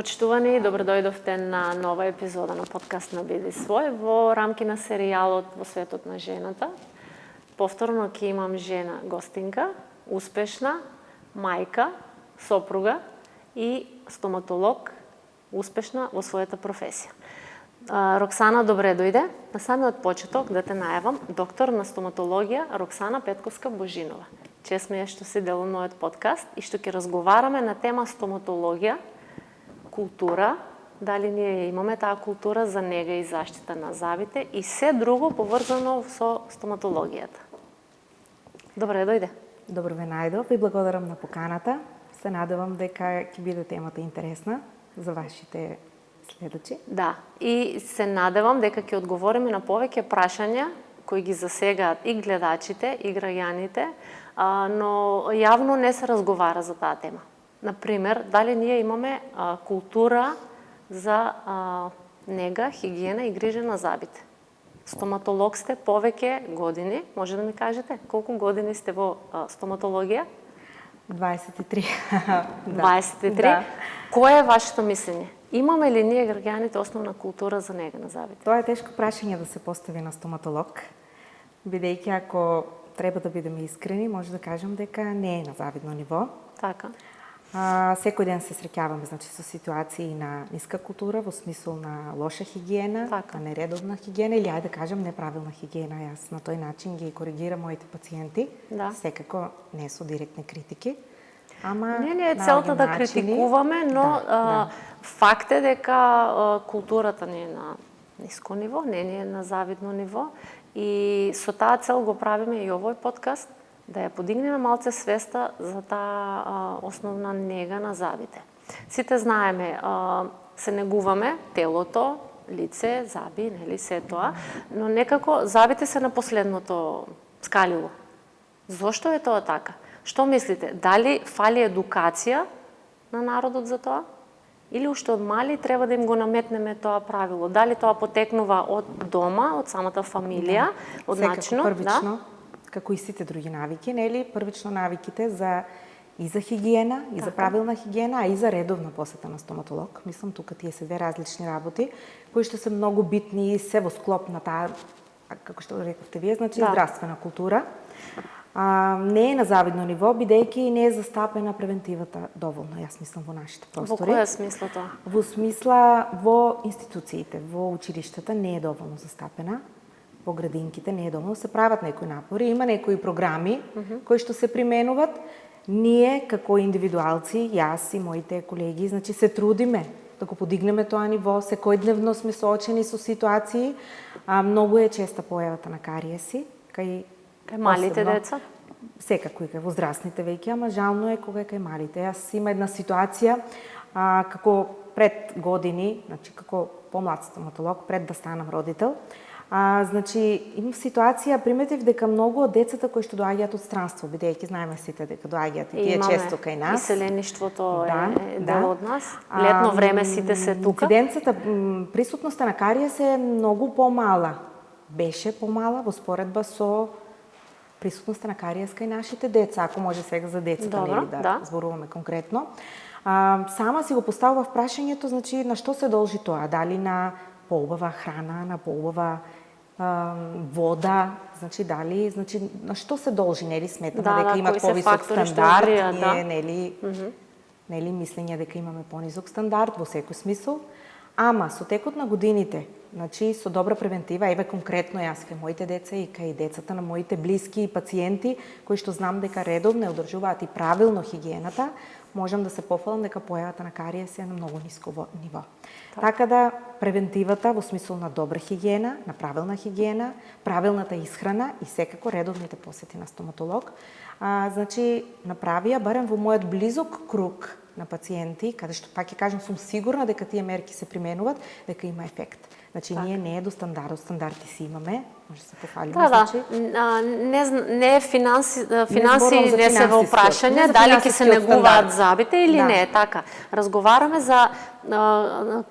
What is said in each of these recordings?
Почитувани, добро дојдовте на нова епизода на подкаст на Биди свој во рамки на серијалот во светот на жената. Повторно ќе имам жена гостинка, успешна, мајка, сопруга и стоматолог, успешна во својата професија. Роксана, добре дојде. На самиот почеток да те најавам, доктор на стоматологија Роксана Петковска-Божинова. Чест ми е што си дел од мојот подкаст и што ќе разговараме на тема стоматологија, култура, дали ние имаме таа култура за нега и заштита на зъбите и се друго поврзано со стоматологијата. Добре дојде. Добро ве најдов и благодарам на поканата. Се надевам дека ќе биде темата интересна за вашите следачи. Да, и се надевам дека ќе одговориме на повеќе прашања кои ги засегаат и гледачите, и граѓаните, но јавно не се разговара за таа тема. Например, дали ние имаме култура за нега, хигиена и грижа на зъбите. Стоматолог сте повеќе години, може да ми кажете колку години сте во стоматологија? 23. 23. Да. Кое е вашето мислење? Имаме ли ние граѓаните основна култура за нега на зъбите? Тоа е тешко прашање да се постави на стоматолог, бидејќи ако треба да бидеме искрени, може да кажем дека не е на завидно ниво. Така. Секој ден се среќаваме со ситуации на ниска култура во смисол на лоша хигиена, така, на нередовна хигиена или ајде да кажем неправилна хигиена. Јас на тој начин ги коригирам моите пациенти. Да. Секако не со директни критики. Ама не е целта да критикуваме, но факт е дека културата не е на ниско ниво, не е на завидно ниво и со таа цел го правиме и овој подкаст, да ја подигнеме малце свеста за таа основна нега на зъбите. Сите знаеме, се негуваме телото, лице, зъби, нели се тоа, но некако зъбите се на последното скалило. Зошто е тоа така? Што мислите? Дали фали едукација на народот за тоа? Или уште од мали треба да им го наметнеме тоа правило? Дали тоа потекнува од дома, од самата фамилија, од начинот? Првично, како и сите други навики, нели? Првично навиките и за хигиена, и за правилна хигиена, а и за редовна посета на стоматолог. Мислам, тука тие се две различни работи, кои што се многу битни и се во склоп на таа, како што рековте вие, здравствена култура. Не е на завидно ниво, бидејќи не е застапена превентивата доволно, јас мислам, во нашите простори. Во која смисла тоа? Во смисла во институциите, во училиштата не е доволно застапена, во градинките не е доволно, се прават некои напори, има некои програми кои што се применуват. Ние како индивидуалци, јас и моите колеги, се трудиме да го подигнеме тоа ниво, секојдневно сме соочени со ситуации, многу е честа појавата на кариеси, кај малите деца? Секако и кај возрастните веќе, ама жално е кога е кај малите. Јас има една ситуација, како пред години, како помлад стоматолог, пред да станам родител, имам ситуација, приметив дека многу од децата кои што доаѓаат од странство, бидејќи знаеме сите дека доаѓаат и тие често кај нас. Иселеништвото е дел од нас. Летно време сите се тука. Инциденцата, присутноста на кариес е многу помала. Беше помала во споредба со присутноста на кариес кај нашите деца, ако може сега за децата да зборуваме конкретно. Сама си го поставував прашањето, на што се должи тоа? Дали на поубава храна, на поубава вода, дали, на што се должи, нели сметаме дека имат повисок стандард, ние нели мислење дека имаме понизок стандард во секој смисол, ама со текот на годините, со добра превентива, еве конкретно јас кај моите деца и кај децата на моите блиски и пациенти, кои што знам дека редовно одржуваат и правилно хигиената, можам да се пофалам дека појавата на кариес е на многу ниско ниво. Така да превентивата во смисол на добра хигиена, на правилна хигиена, правилната исхрана и секако редовните посети на стоматолог, направија барем во мојот близок круг на пациенти, каде што пак ќе кажам сум сигурна дека тие мерки се применуваат, дека има ефект. Ние не е до стандард, стандарти си имаме, може да се пофалим. Да. Не финанси не се во прашање, дали ќе се негуваат забите или не, така. Разговараме за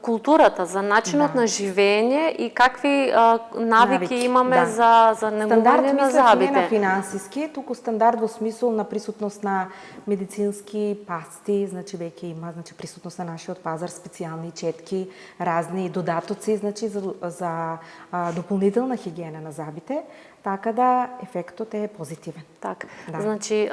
културата, за начинот на живење и какви навики имаме за негување на забите. Не на финансиски, туку стандард во смисол на присутност на медицински пасти, значи веќе има присутност на нашиот пазар, специјални четки, разни додатоци, значи за дополнителна хигиена на забите, така да ефектот е позитивен. Така. Значи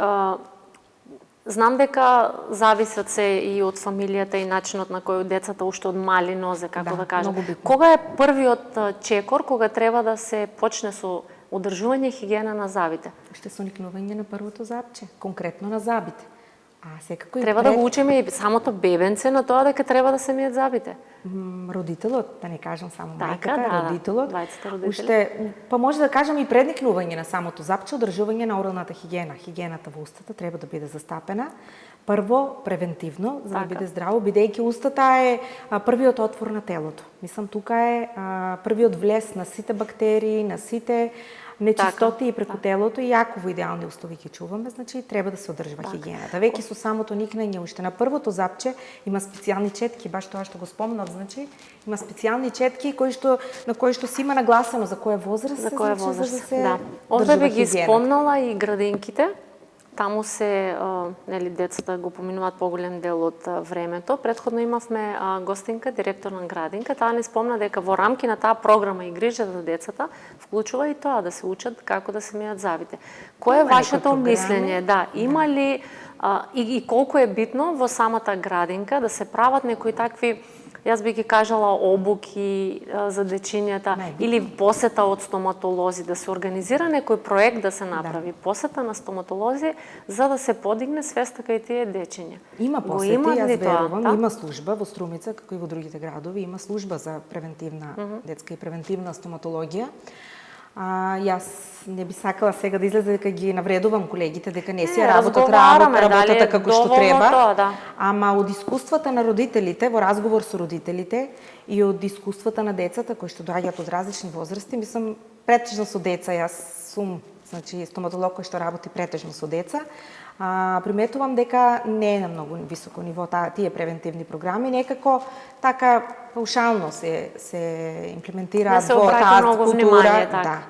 знам дека зависат се и од фамилијата и начинот на кој децата уште од мали нозе, како да кажам. Кога е првиот чекор кога треба да се почне со одржување хигиена на забите? Уште со никнување на првото забче, конкретно на забите. Треба да го учиме и самото бебенце на тоа дека треба да се мијат забите. Родителот, да не кажам само така, мајката, родителот, уште, па може да кажам и пред никнување на самото запче, одржување на оралната хигиена. Хигиената во устата треба да биде застапена. Прво, превентивно, за да биде здраво, бидејќи устата е првиот отвор на телото. Мислам, тука е првиот влез на сите бактерии, на сите нечистоти и преку телото, и ако во идеални услови ги чуваме, значи треба да се одржува хигиената. Веќе со самото никнење уште на првото запче има специјални четки, баш тоа што го спомнав, значи има специјални четки на кои што се има нагласено за која возраст, за која возраст. Овде би ги спомнала и градинките. Таму се, децата го поминуваат поголем дел од времето. Претходно имавме гостинка, директор на градинка. Таа ни спомна дека во рамки на таа програма и грижа за децата вклучува и тоа да се учат како да се мијат забите. Кое е вашето мислење? Има ли и колку е битно во самата градинка да се прават некои такви, јас би ги кажала, обуки за дечињата или посета од стоматолози, да се организира некој проект да се направи, посета на стоматолози за да се подигне свеста кај тие дечиња. Има посети, јас верувам, има служба во Струмица, како и во другите градови, има служба за превентивна детска и превентивна стоматологија. Јас не би сакала сега да излезе дека ги навредувам колегите, дека не си работат работата како што треба. Ама од искуствата на родителите, во разговор со родителите и од искуствата на децата кои што доаѓаат од различни возрасти, мислам претежно со деца, јас сум стоматолог кој што работи претежно со деца, приметувам дека не е на многу високо ниво тие превентивни програми, некако така паушално се имплементираат во таа култура.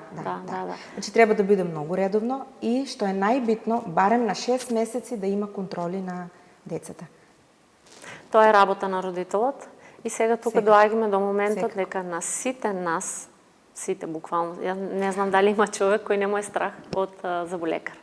Значи треба да биде многу редовно и што е најбитно, барем на 6 месеци да има контроли на децата. Тоа е работа на родителот и сега тука доаѓаме до моментот дека на сите нас, сите буквално, ја не знам дали има човек кој не му е страх од зъболекар.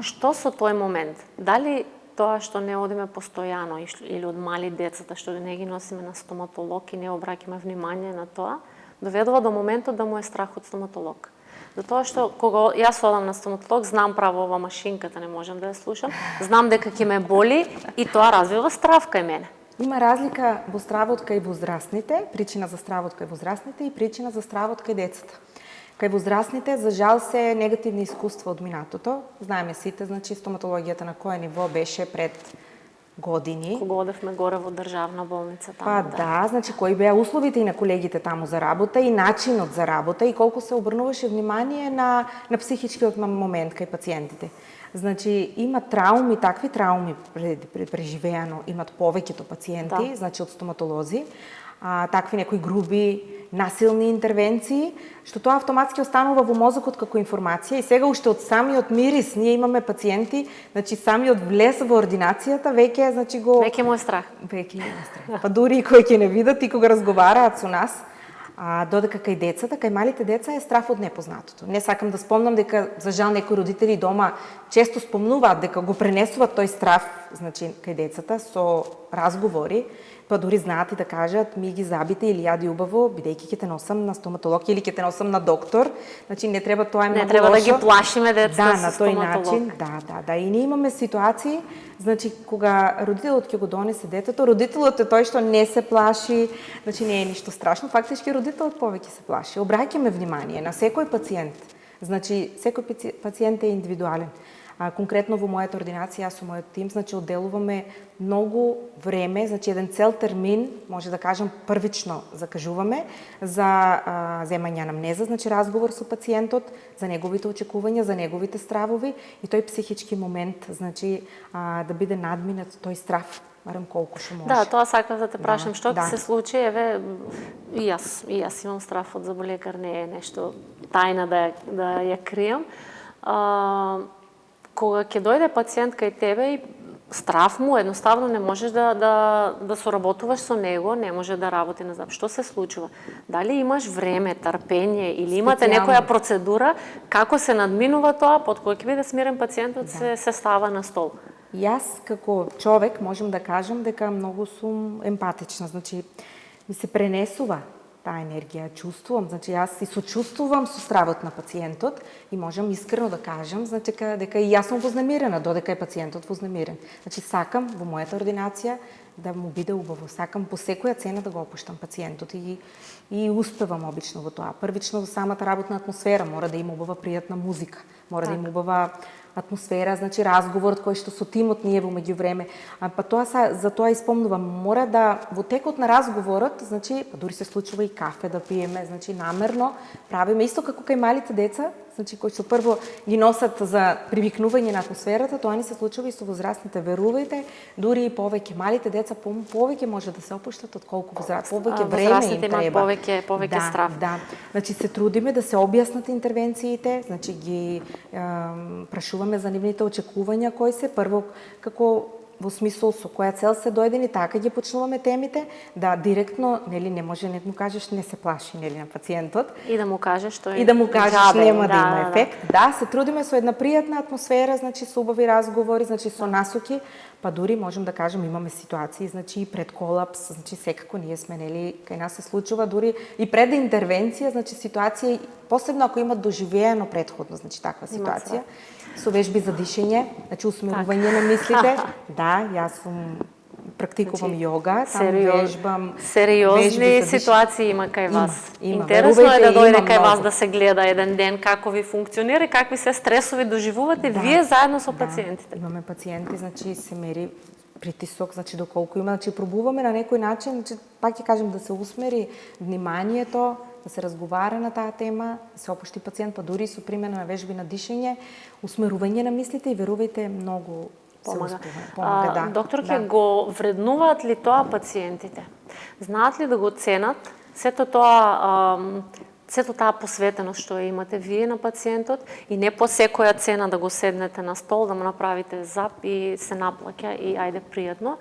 Што со тој момент? Дали тоа што не одиме постојано или од мали децата, што не ги носиме на стоматолог и не обраќаме внимание на тоа, доведува до моментот да му е страх од стоматолог. Затоа што кога јас одам на стоматолог, знам право ова машинката, не можам да ја слушам, знам дека ќе ме боли и тоа развива страв кај мене. Има разлика во стравот кај возрастните, причина за стравот кај возрастните и причина за стравот кај децата. Кај возрастните, за жал, се негативни искуства од минатото. Знаеме сите, значи стоматологијата на кое ниво беше пред години. Кога одевме горе во државна болница таму. Значи кои беа условите и на колегите таму за работа и начинот за работа и колку се обрнуваше внимание на психичкиот момент кај пациентите. Значи има трауми, такви трауми преживеано имат повеќето пациенти, значи од стоматолози, такви некои груби, насилни интервенции, што тоа автоматски останува во мозокот како информација и сега уште од самиот мирис ние имаме пациенти, значи самиот влез во ординацијата веќе веќе му е страх. Веќе му е страх. Па дури и кои ќе не видат и кога разговараат со нас, додека кај децата, кај малите деца е страф од непознатото. Не сакам да спомнам дека за жал некои родители дома често спомнуваат дека го пренесуваат тој страф, значи кај децата со разговори, па дури знаат и да кажат ми ги забите или јади убаво, бидејќи ќе те носам на стоматолог или ќе те носам на доктор. Значи не треба тоа е многу лошо. Не треба да ги плашиме децата со стоматолог. На тој начин, да. И ние имаме ситуации, значи кога родителот ќе го донесе детето, родителот е тој што не се плаши, значи не е ништо страшно, фактички родителот повеќе се плаши. Обраќаме внимание на секој пациент. Значи секој пациент е индивидуален. Конкретно во мојата ординација, јас со мојот тим, значи отделуваме многу време, значи еден цел термин, може да кажам првично закажуваме за земање анамнеза, значи разговор со пациентот, за неговите очекувања, за неговите стравови и тој психички момент, значи да биде надминат тој страв, барем колку што може. Да, тоа сакав да те прашам, што ќе се случи, еве и јас имам страв од заболекар, не е нешто тајна да ја кријам. Кога ќе дојде пациент кај тебе и страв му, едноставно не можеш да соработуваш со него, не може да работи назад. Што се случува? Дали имаш време, трпение или имате некоја процедура како се надминува тоа, под кој ќе биде смирен пациентот се става на стол? Јас како човек можам да кажам дека многу сум емпатична, значи ми се пренесува таа енергија, чувствувам, значи јас и сочувствувам со стравот на пациентот и можам искрено да кажам, значи дека и јас сум вознемирена додека е пациентот вознемирен. Значи сакам во мојата ординација да му биде убаво, сакам по секоја цена да го опуштам пациентот и успевам обично во тоа. Првично во самата работна атмосфера мора да има убава пријатна музика, мора да има убава атмосфера, значи разговорот кој што со тимот ние во меѓувреме. Па тоа за тоа испомнувам, мора да во текот на разговорот, значи дури се случува и кафе да пиеме, значи намерно правиме исто како кај малите деца, значи кои што прво ги носат за привикнување на атмосферата, тоа ни се случува и со возрастните, верувајте, дури и повеќе малите деца повеќе може да се опуштат отколку повеќе време им треба. Повеќе страв. Да. Значи се трудиме да се објаснат интервенциите, значи ги прашуваме за нивните очекувања кои се прво како во смисол со која цел се дојдени, така ги почнуваме темите, да директно, нели, не може не му кажеш не се плаши, нели, на пациентот. И да му кажеш што и да му кажеш нема да има ефект. Да, се трудиме со една пријатна атмосфера, значи со убави разговори, значи со насоки, па дури можем да кажем имаме ситуации, значи и пред колапс, значи секако ние сме, нели, кај нас се случува дури и пред интервенција, значи ситуација, посебно ако имат доживеено претходно, значи таква ситуација. Со вежби за дишење, значи усмирување на мислите. Да, јас практикувам јога, там вежбам. Сериозни ситуации има кај вас. Интересно е да дојде кај вас да се гледа еден ден како ви функционира и какви се стресови доживувате вие заедно со пациентите. Имаме пациенти, значи се мери притисок, значи доколку има, значи пробуваме на некој начин, значи пак ќе кажем да се усмери вниманието, да се разговара на таа тема, да се опушти пациент, па дури со примена на вежби на дишење, усмерување на мислите и верувајте многу помага. Да. Доктор, ќе го вреднуваат ли тоа пациентите? Знаат ли да го ценат сето таа посветеност што имате вие на пациентот и не по секоја цена да го седнете на стол, да му направите зап и се наплаќа и ајде пријатно,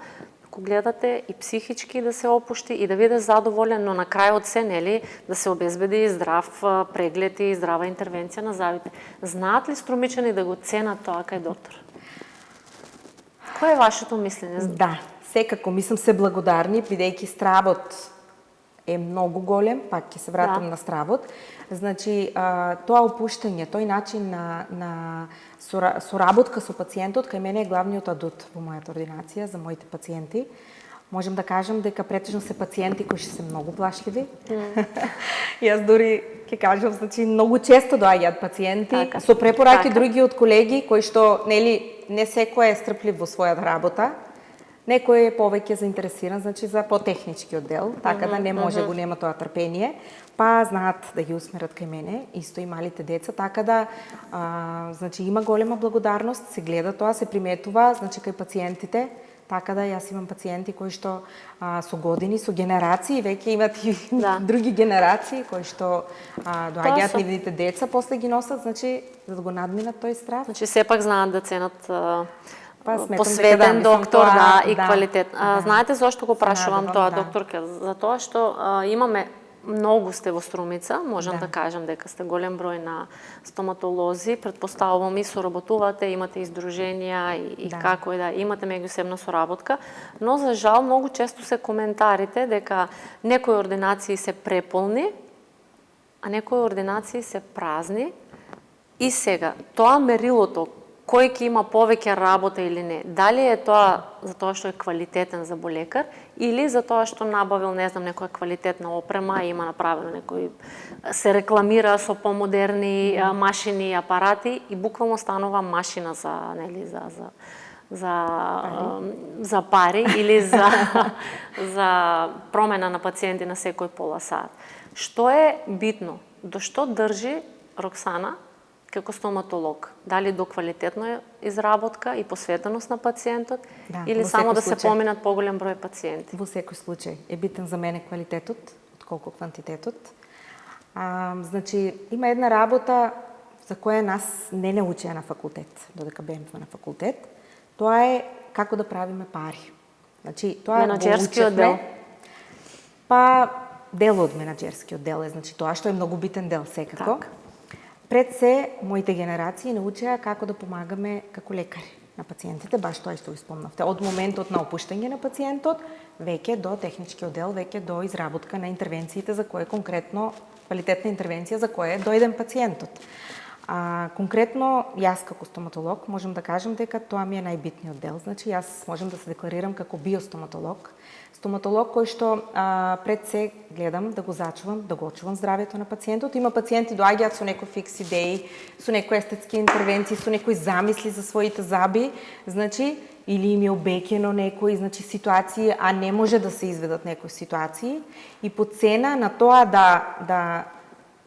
ако гледате и психички да се опушти и да биде задоволен, но на крајот се, нели, да се обезбеди здрав преглед и здрава интервенција на завите. Знаат ли струмичани да го ценат тоа кај доктор? Кој е вашето мислење? Да, секако, мислам се благодарни, бидејќи стравот е многу голем, пак ќе се вратам на стравот. Значи, тоа опуштање, тој начин на соработка со пациентот, кај мене е главниот адут во мојата ординација за моите пациенти. Можем да кажам дека претежно се пациенти кои се многу плашливи. Јас дури ќе кажам, значи многу често доаѓаат пациенти со препораки други од колеги кои што, нели, не секој е стрплив во својата работа. Некој е повеќе заинтересиран, значи за потехничкиот дел, така да не може го нема тоа трпение, па знаат да ги усмерат кај мене, исто и малите деца, така да значи има голема благодарност, се гледа тоа, се приметува, значи кај пациентите, така да јас имам пациенти кои што со години, со генерации, веќе имат и други генерации кои што доаѓаат нивните деца, после ги носат, значи за да го надминат тој страх. Значи сепак знаат да ценат посветен доктор и квалитет. Знаете зошто го прашувам тоа, докторка? Затоа што имаме многу сте во Струмица, можам да кажам дека сте голем број на стоматолози, претпоставувам и соработувате, имате издруженија и како и да имате меѓусебна соработка, но за жал многу често се коментарите дека некои ординации се преполни, а некои ординации се празни. И сега, тоа мерилото кој ќе има повеќе работа или не. Дали е тоа затоа што е квалитетен за болекар или затоа што набавил, не знам, некоја квалитетна опрема и има направено некој, се рекламира со помодерни машини и апарати и буквално станува машина за, нели, за пари или за промена на пациенти на секој пола сат. Што е битно? До што држи Роксана како стоматолог? Дали до квалитетна изработка и посветеност на пациентот или само да се поминат поголем број пациенти? Во секој случај е битен за мене квалитетот, отколку квантитетот. Значи, има една работа за која нас не научија на факултет, додека бевме на факултет. Тоа е како да правиме пари. Значи, тоа менаџерскиот дел. Па дел од менаџерскиот дел е, значи тоа што е многу битен дел секако. Так. Пред се, моите генерации научија како да помагаме како лекари на пациентите, баш тоа што ви спомнавте. Од моментот на опуштање на пациентот, веќе до техничкиот дел, веќе до изработка на интервенциите за кој конкретно квалитетна интервенција за која е дојден пациентот. Конкретно, јас како стоматолог можам да кажам дека тоа ми е најбитниот дел. Значи, јас можам да се декларирам како биостоматолог. Стоматолог кој што пред се гледам да го зачувам, да го очувам здравјето на пациентот. Има пациенти доаѓаат со некои фикс идеи, со некои естетски интервенции, со некои замисли за своите заби, значи, или им е обеќено некои, значи, ситуации, а не може да се изведат некои ситуации. И по цена на тоа да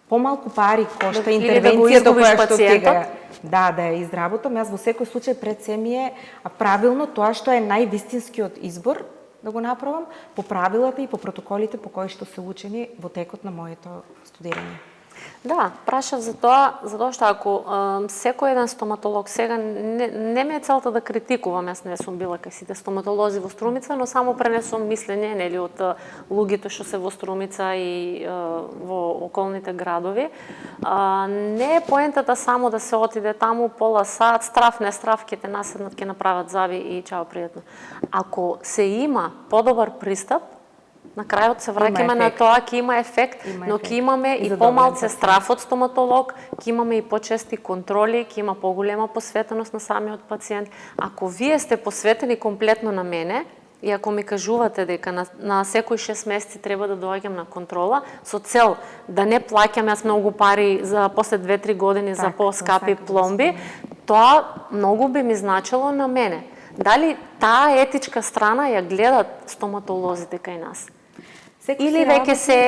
помалку пари кошта интервенцијата која што сега да ја изработам, јас во секој случај пред се ми е правилно тоа што е највистинскиот избор да го направам по правилата и по протоколите по кои што се учени во текот на моето студирање. Да, прашав за тоа, затоа што ако секој еден стоматолог, сега не ме е целта да критикувам, јас не сум била кај сите стоматолози во Струмица, но само пренесувам мислење, нели, од луѓето што се во Струмица и во околните градови. Не е поентата само да се отиде таму пола сат, страв, не страв, ќе те наседнат, ќе направат зави и чао, пријатно. Ако се има подобар пристап, на крајот се враќаме на тоа, ќе има ефект, но ќе имаме и помалце страф од стоматолог, ќе имаме и почести контроли, ќе има поголема посветеност на самиот пациент. Ако вие сте посветени комплетно на мене, и ако ми кажувате дека на секој 6 месеци треба да доаѓам на контрола, со цел да не плаќам јас многу пари за после 2-3 години за поскапи пломби, тоа многу би ми значило на мене. Дали таа етичка страна ја гледат стоматолозите кај нас? Или веќе се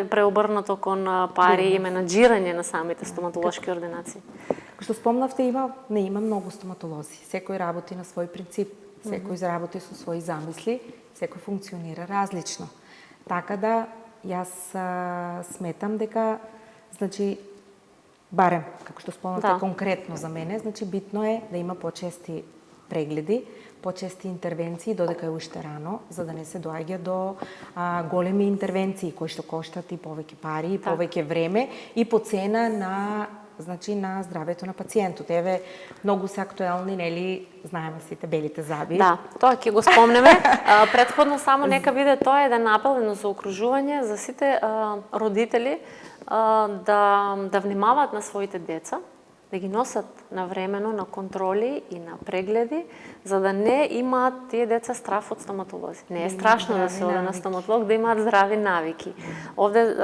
преобрнато кон пари и менаџирање на самите стоматолошки ординации? Како што спомнавте, има многу стоматолози. Секој работи на свој принцип, секој изработи со своји замисли, секој функционира различно. Така да, јас сметам дека, значи, барем, како што спомнавте конкретно за мене, значи битно е да има почести прегледи, почести интервенции, додека е уште рано, за да не се доаѓа до големи интервенции кои што коштат и повеќе пари, и повеќе време и по цена на здравјето на пациентот. Еве, многу се актуелни, нели, знаеме сите белите заби. Да, тоа ќе го спомнеме. Претходно само нека биде тоа еден апел, едно заокружување за сите родители да внимаваат на своите деца, да ги носат навремено на контроли и на прегледи, за да не имаат тие деца страф од стоматолози. Не е страшно да се оде на стоматолог, да имаат здрави навики. Овде,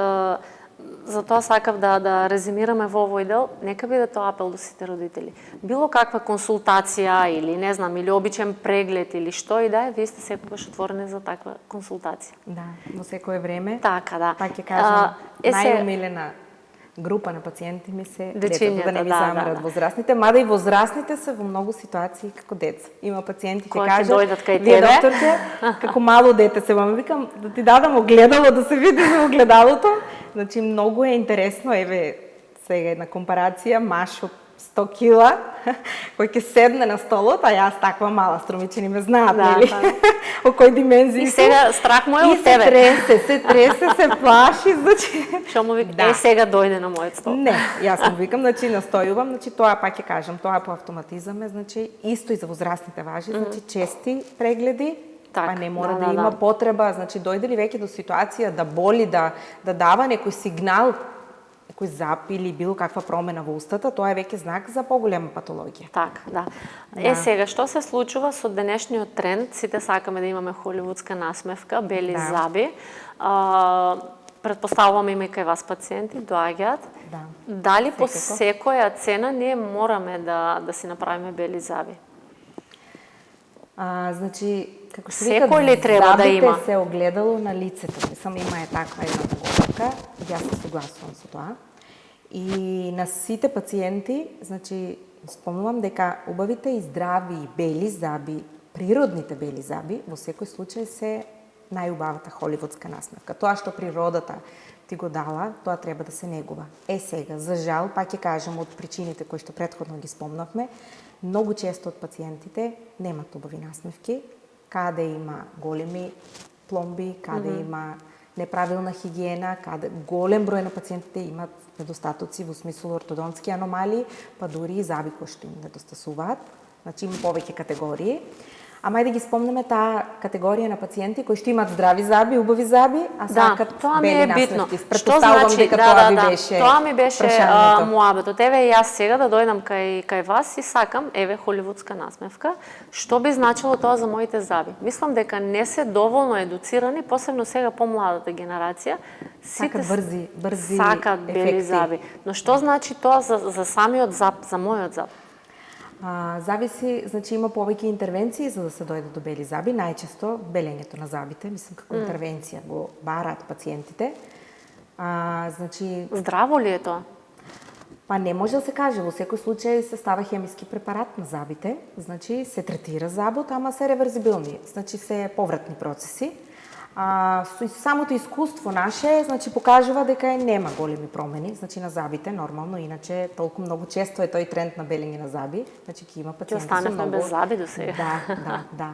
затоа сакав да резимираме во овој дел, нека биде тоа апел до сите родители. Било каква консултација или не знам, или обичен преглед или што и да е, вие сте секогаш отворени за таква консултација. Да, во секое време. Така, да. Пак ќе кажам, најумилена група на пациенти ми се децата, да не ми замерат возрастните, мада и возрастните се во многу ситуации како деца. Има пациенти ќе кажат, вие докторке, како мало дете се вам викам, да ти дадам огледало, да се види во огледалото. Значи, многу е интересно, еве, сега една компарација, маш од 100 кила, кој ќе седне на столот, а јас таква мала, струмичани ме знаат, нели? О кој димензии. И сега страх му е од тебе. се тресе, се плаши, значи. Што му вика, сега дојде на мојот стол. Не, јас му викам, значи настојувам, значи тоа пак ќе кажам, тоа по автоматизам е, значи исто и за возрастните важи, значи чести прегледи. Па не мора да има потреба, значи дојде ли веќе до ситуација да боли, да дава некој сигнал некој зап или било каква промена во устата, тоа е веќе знак за поголема патологија. Така, да. Сега, што се случува со денешниот тренд? Сите сакаме да имаме холивудска насмевка, бели заби. Претпоставувам има и кај вас пациенти, доаѓаат. Дали по секоја цена ние мораме да си направиме бели заби? Значи, како што секој ли треба да има? Забите се огледало на лицето. Само има таква една поговорка, јас се согласувам со тоа. И на сите пациенти, значи, спомнувам дека убавите и здрави и бели заби, природните бели заби, во секој случај се најубавата холивудска насмевка. Тоа што природата ти го дала, тоа треба да се негува. Сега, за жал, пак ќе кажам од причините кои што претходно ги спомнавме, многу често од пациентите немат убави насмевки, каде има големи пломби, каде има неправилна хигиена, каде голем број на пациентите имат недостатоци во смисло ортодонтски аномалии, па дури и заби кои што им недостасуваат. Значи има повеќе категории. Ама да ги спомнеме таа категорија на пациенти кои што имаат здрави заби, убави заби, а сакат бели насмевки. Што значи, тоа ми беше муабетот. Еве јас сега да дојдам кај вас и сакам еве холивудска насмевка. Што би значило тоа за моите заби? Мислам дека не се доволно едуцирани, посебно сега помладата генерација. Сакат брзи сакат бели заби. Но што значи тоа за самиот зап, за мојот зап? Зависи, значи има повеќе интервенции за да се дојде до бели заби, најчесто белењето на забите, мислам како интервенција го бараат пациентите. Значи здраво ли е тоа? Па не може да се каже, во секој случај се става хемиски препарат на забите, значи се третира забот, ама се реверзибилни, значи се повратни процеси. Самото искуство наше, значи покажува дека нема големи промени, значи на забите нормално, иначе толку многу често е тој тренд на белење на заби, значи ќе има пациенти со многу без заби до сега. Да.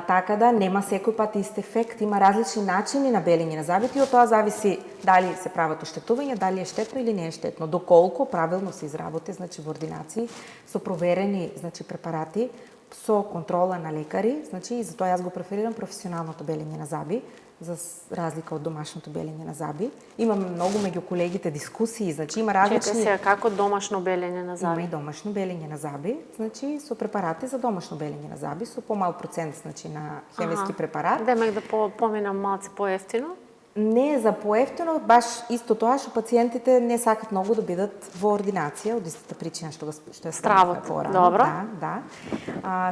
Така да нема секој пат ист ефект, има различни начини на белење на забите и од тоа зависи дали се прават оштетувања, дали е штетно или не е штетно, доколку правилно се изработи, значи во ординации со проверени, значи препарати, со контрола на лекари, значи и затоа јас го преферирам професионалното белење на заби, за разлика од домашното белење на заби. Имаме многу меѓу колегите дискусии, значи има различни... Чека сега, како домашно белење на заби? Има и домашно белење на заби, значи со препарати за домашно белење на заби, со помал процент, значи на хемиски препарат. Демек да поминам малце поевтино? Не за поевтино, баш исто тоа што пациентите не сакат многу да бидат во ординација, од истата причина што е стравот. Добро. Да.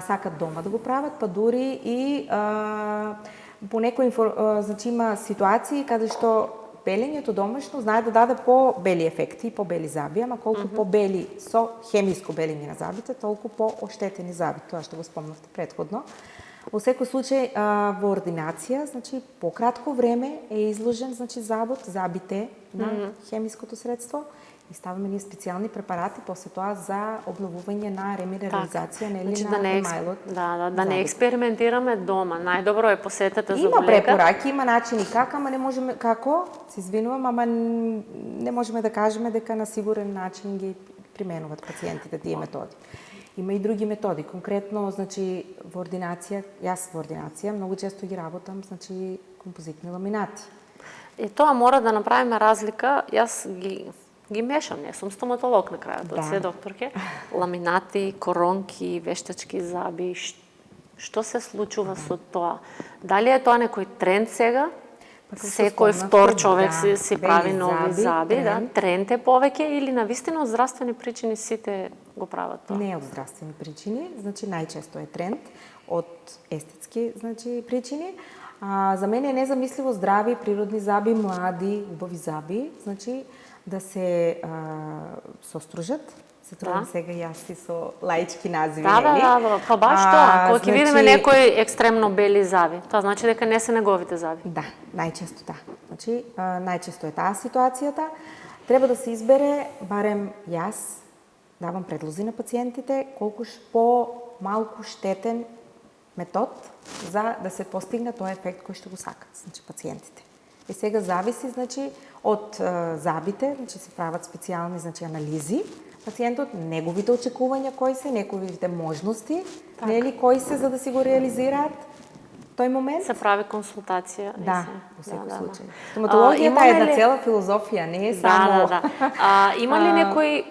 Сакат дома да го прават, па дури и по некои значи има ситуации каде што белењето домашно знае да даде по-бели ефекти, по-бели заби, ама колку по-бели со хемиско белење на забите, толку по-оштетени заби. Тоа што го спомнавте претходно. Во секој случај во ординација, значи по кратко време е изложен значи забите на хемиското средство и ставаме ние специјални препарати после тоа за обновување на реминерализација значи, на емајлот. Да не експериментираме дома. Најдобро е посетете за Има препораки, има начини ама не можеме како, се извинувам, ама не можеме да кажеме дека на сигурен начин ги применуваат пациентите тие методи. Има и други методи. Конкретно, значи, во ординација многу често ги работам, значи, композитни ламинати. И тоа мора да направиме разлика. Јас ги мешам, не сум стоматолог на крајот, од се докторке. Ламинати, коронки, вештачки заби, што се случува со тоа? Дали е тоа некој тренд сега? Секој втор човек си прави нови заби, тренд е повеќе или навистина од здравствени причини сите го прават тоа? Не од здравствени причини, значи најчесто е тренд од естетски, значи причини. За мене е незамисливо здрави природни заби, млади, убави заби, значи да се состружат. Се трудам сега јас и со лаички називи, нели? Да, па баш тоа. Кога ќе видиме некој екстремно бели заби, тоа значи дека не се неговите заби. Да, најчесто да. Значи, најчесто е таа ситуацијата. Треба да се избере, барем јас давам предлози на пациентите, колку по-малку штетен метод за да се постигне тој ефект кој што го сакат, значи пациентите. И сега зависи, значи, од забите, значи се прават специјални, значи, анализи, пациентот, неговите очекувања кои се, неговите можности, нели, кои се за да си го реализираат той момент се прави консултация. Да, во секој случај. Стоматологијата е една цела филозофија, не е само... Има ли некои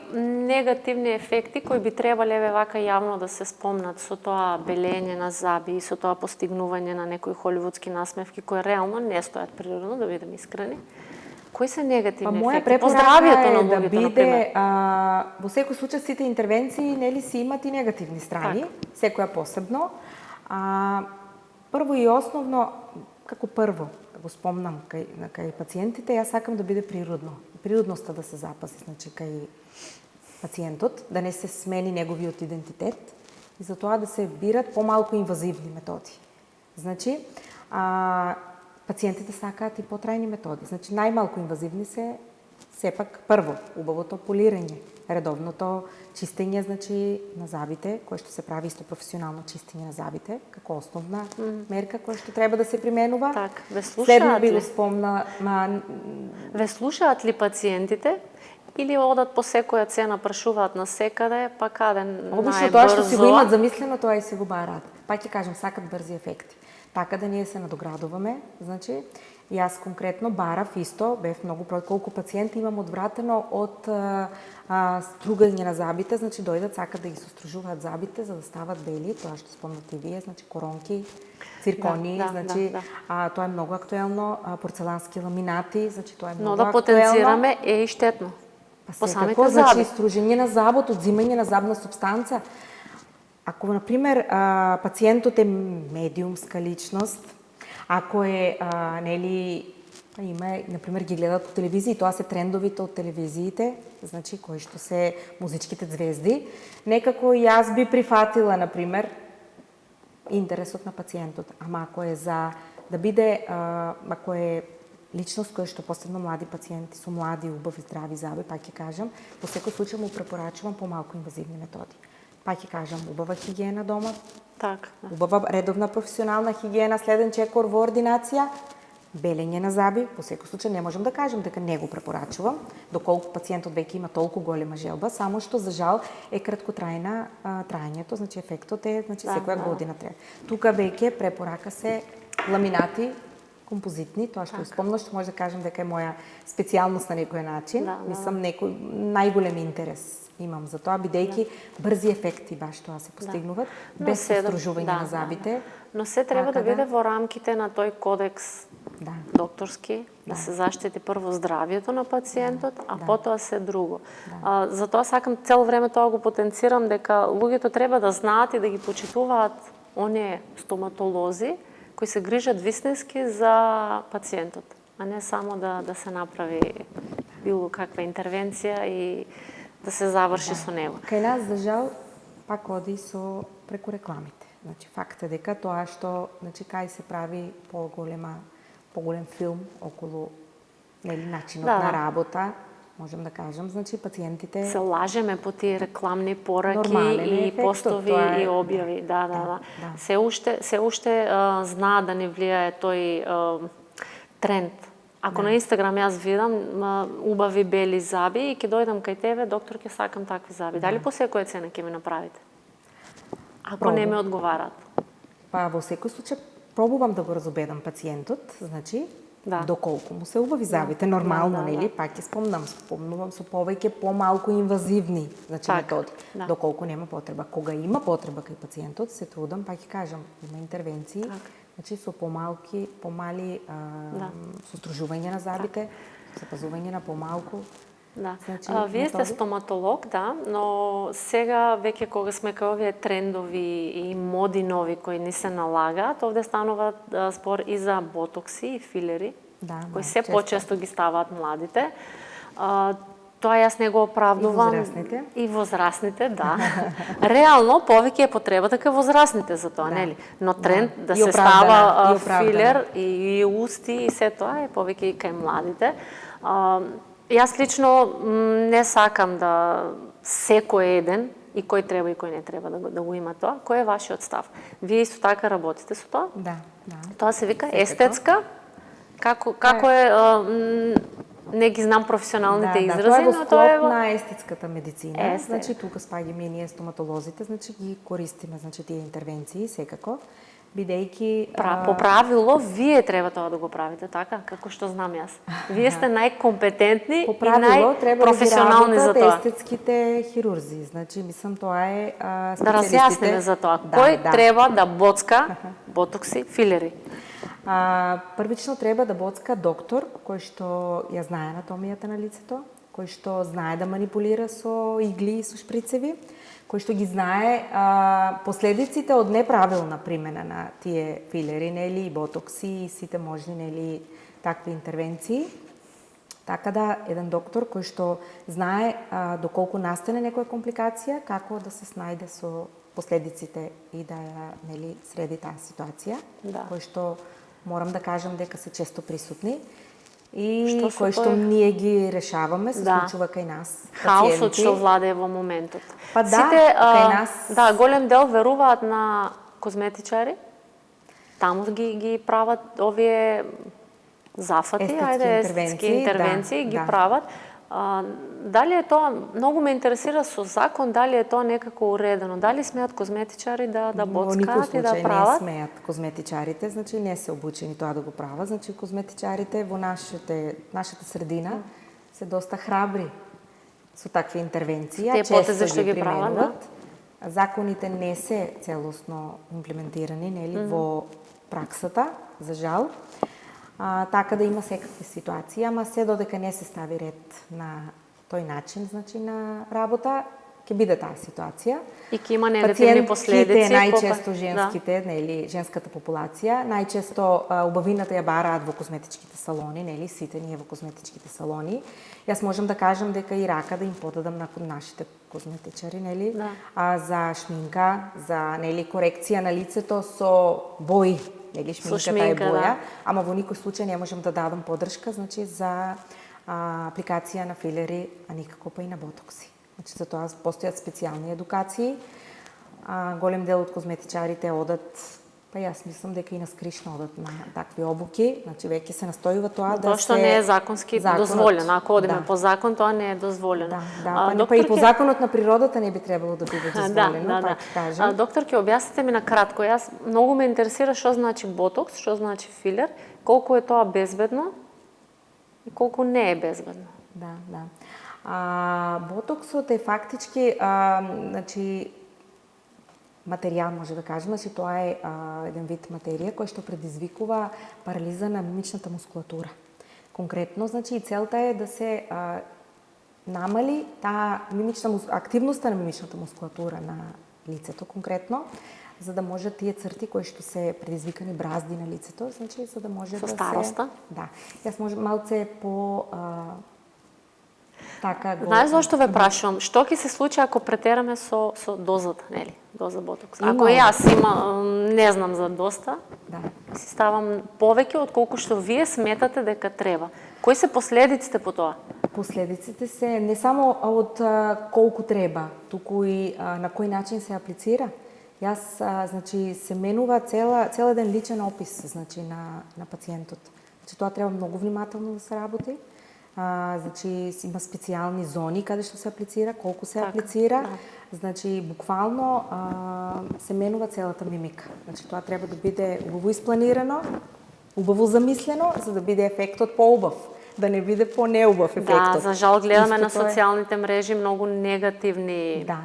негативни ефекти кои би требале вака јавно да се спомнат со тоа белење на заби и со тоа постигнување на некои холивудски насмевки кои реално не стојат природно, да бидем искрени? Кои се негативни ефекти? По здравјето на луѓето, например. Во секој случај сите интервенции нели си имат и негативни страни, секоја посебно. Прво и основно, како прво, да го спомнам кај пациентите, јас сакам да биде природно. Природноста да се запази, значи кај пациентот, да не се смени неговиот идентитет и за тоа да се бират помалку инвазивни методи. Значи, пациентите сакаат и потрајни методи. Значи, најмалку инвазивни се сепак прво, убавото полирање, редовното чистење, значи, на зъбите, кое што се прави исто професионално чистење на зъбите, како основна мерка која што треба да се применува. Так, ве слушаат ли? би го спомна, Ве слушаат ли пациентите или одат по секоја цена, прашуваат на секаде, па каде најбрзо? Обично тоа што си го имат замислено, тоа и си го бараат. Пак ќе кажам, сакат брзи ефекти. Така да ние се надоградуваме, значи, и аз конкретно барав исто, бев многу колку пациенти имам одвратено од стругање на зъбите, значи дојдат, сакат да ги состружуваат зъбите за да стават бели, тоа што спомнате и вие, значи коронки, циркони, значи тоа е многу актуелно, порцелански ламинати, значи тоа е многу актуелно. Но да потенцираме е и штетно. По самите зъби. Значи стружење на зъбот, одзимање на зъбна супстанца. Ако, например, пациентот е медиумска личност, ако е, нели, има, например, ги гледат по телевизија, тоа се трендовите од телевизиите, значи, кои што се музичките звезди, некако јас би прифатила, например, интересот на пациентот. Ама ако е за да биде, ако е личност која што посебно млади пациенти со млади, убави, здрави зъби, пак ќе кажам, во секој случај му препорачувам помалку инвазивни методи. Пак ќе кажам, убава хигиена дома, убава редовна професионална хигиена, следен чекор во ординација, белење на зъби, во секој случај не можам да кажам дека не го препорачувам, доколку пациентот веќе има толку голема желба, само што за жал е краткотрајна траењето, значи ефектот е, значи секоја година треба. Тука веќе препорака се ламинати композитни, тоа што спомнав, што може да кажам дека е моја специјалност на некој начин, мислам некој најголем интерес имам за тоа, бидејќи брзи ефекти баш тоа се постигнуваат, без состружување на зъбите. Но се треба да биде во рамките на тој кодекс докторски, да се заштити прво здравјето на пациентот, а потоа се друго. Затоа сакам цело време тоа го потенцирам, дека луѓето треба да знаат и да ги почитуваат оние стоматолози кои се грижат вистински за пациентот, а не само да се направи било каква интервенција и да се заврши со него. Кај нас, за жал, пак оди со преку рекламите. Значи, факт е дека тоа што, значи, кај се прави поголем филм околу, нели, начинот на работа, можем да кажам, значи, пациентите... Се лажеме по тие рекламни пораки и постови и објави. Се уште знаат да не влијае тој тренд. Ако на Инстаграм јас видам убави бели зъби и ќе дојдам кај тебе, доктор, ќе сакам такви зъби. Дали по секоја цена ќе ми направите? Ако не ме одговараат. Па во секој случај пробувам да го разобедам пациентот, значи, доколку му се убави зъбите, нормално, нели? Пак ќе спомнувам со повеќе помалку инвазивни, значи, методи. Доколку нема потреба. Кога има потреба кај пациентот, се трудам, пак ќе кажам, има интервенции, значи со помали состружување на зъбите, запазување на помалку. Значи, вие сте стоматолог, но сега веќе кога сме кај овие трендови и моди нови кои ни се налагаат, овде станува збор и за ботокси и филери, кои се почесто ги ставаат младите. Тоа јас не го оправдувам. И возрастните, Реално, повеќе е потребата кај возрастните за тоа, нели? Но тренд да се става филер и усти и се тоа е повеќе и кај младите. Јас лично не сакам да секој еден, и кој треба и кој не треба да го има тоа. Кој е вашиот став? Вие исто така работите со тоа? Да. Тоа се вика естетска? Како е... Не ги знам професионалните изрази, но тоа е во склоп на естетската медицина. Значи тука спаѓаме ние стоматолозите, значи ги користиме, значи тие интервенции секако. бидејќи... По правило, вие треба тоа да го правите, така? Како што знам јас. Вие сте најкомпетентни и најпрофесионални за тоа. Естетските хирурзи. Значи, мислам, тоа е специјалистите. Да разјасниме за тоа. Кој треба да боцка ботокси, филери? Првично треба да боцка доктор, кој што ја знае анатомијата на лицето, кој што знае да манипулира со игли и со шприцеви, кој што ги знае последиците од неправилна примена на тие филери, нели, ботокси и сите можни, нели, такви интервенции. Така да, еден доктор кој што знае доколку настане некоја компликација, како да се снајде со последиците и да ја, нели, среди таа ситуација, кој што морам да кажам дека се често присутни и кој што ние ги решаваме, се случува кај нас. Хаосот што владее во моментот. Па сите, кај нас... Да, голем дел веруваат на козметичари. Таму ги прават овие зафати, естетски интервенции ги прават. Дали е тоа, многу ме интересира со закон, дали е тоа некако уредено, дали смеат козметичари да боцкаат и да прават? Не смеат козметичарите, значи не се обучени тоа да го прават, значи козметичарите во нашата средина се доста храбри со такви интервенции. Те потези што ги прават, да? Законите не се целосно имплементирани, нели, во праксата, за жал. Така да има секакви ситуации, ама се додека не се стави ред на тој начин, значи на работа, ќе биде таа ситуација. И ќе има негативни последици. Најчесто женските, нели, женската популација, најчесто убавината ја бараат во козметичките салони, нели, сите ние во козметичките салони. Јас можам да кажам дека и рака да им подадам на нашите козметичари, нели, за шминка, за, нели, корекција на лицето со бои. Нели, шминката е боја, ама во никој случај не можам да дадам поддршка, значи, за апликација на филери, а никако па и на ботокси. Значи, за тоа постојат специјални едукации. Голем дел од козметичарите одат, па јас мислам дека и на скришно одат на такви обуки, значи веќе се настојува тоа да се... Тоа што не е законски дозволено, ако одиме по закон, тоа не е дозволено. Па и по законот на природата не би требало да биде дозволено, пак ќе кажам. Доктор, ќе објасните ми на кратко, јас многу ме интересира што значи ботокс, што значи филер, колку е тоа безбедно и колку не е безбедно. Да. Ботоксот е фактички, значи, материјал, може да кажеме, че тоа е еден вид материја кој што предизвикува парализа на мимичната мускулатура. Конкретно, значи, целта е да се намали таа активноста на мимичната мускулатура на лицето конкретно, за да може тие црти кои што се предизвикани бразди на лицето, значи, за да може со староста? Да. Јас може малце по така го... Знаеш зашто ве прашувам? Што ќе се случи ако претераме со дозата, нели? Доза ботокс. Ако јас не знам за доста, си ставам повеќе од колку што вие сметате дека треба. Кои се последиците по тоа? Последиците се не само од колку треба, туку и на кој начин се аплицира. Јас, значи, се менува цел еден личен опис, значи, на пациентот. Значи, тоа треба многу внимателно да се работи. Значи, има специјални зони каде што се аплицира, колку се аплицира. Значи, буквално се менува целата мимика. Значи, тоа треба да биде убаво испланирано, убаво замислено, за да биде ефектот поубав, да не биде по-неубав ефектот. Да, за жал гледаме на социјалните мрежи многу негативни. Да.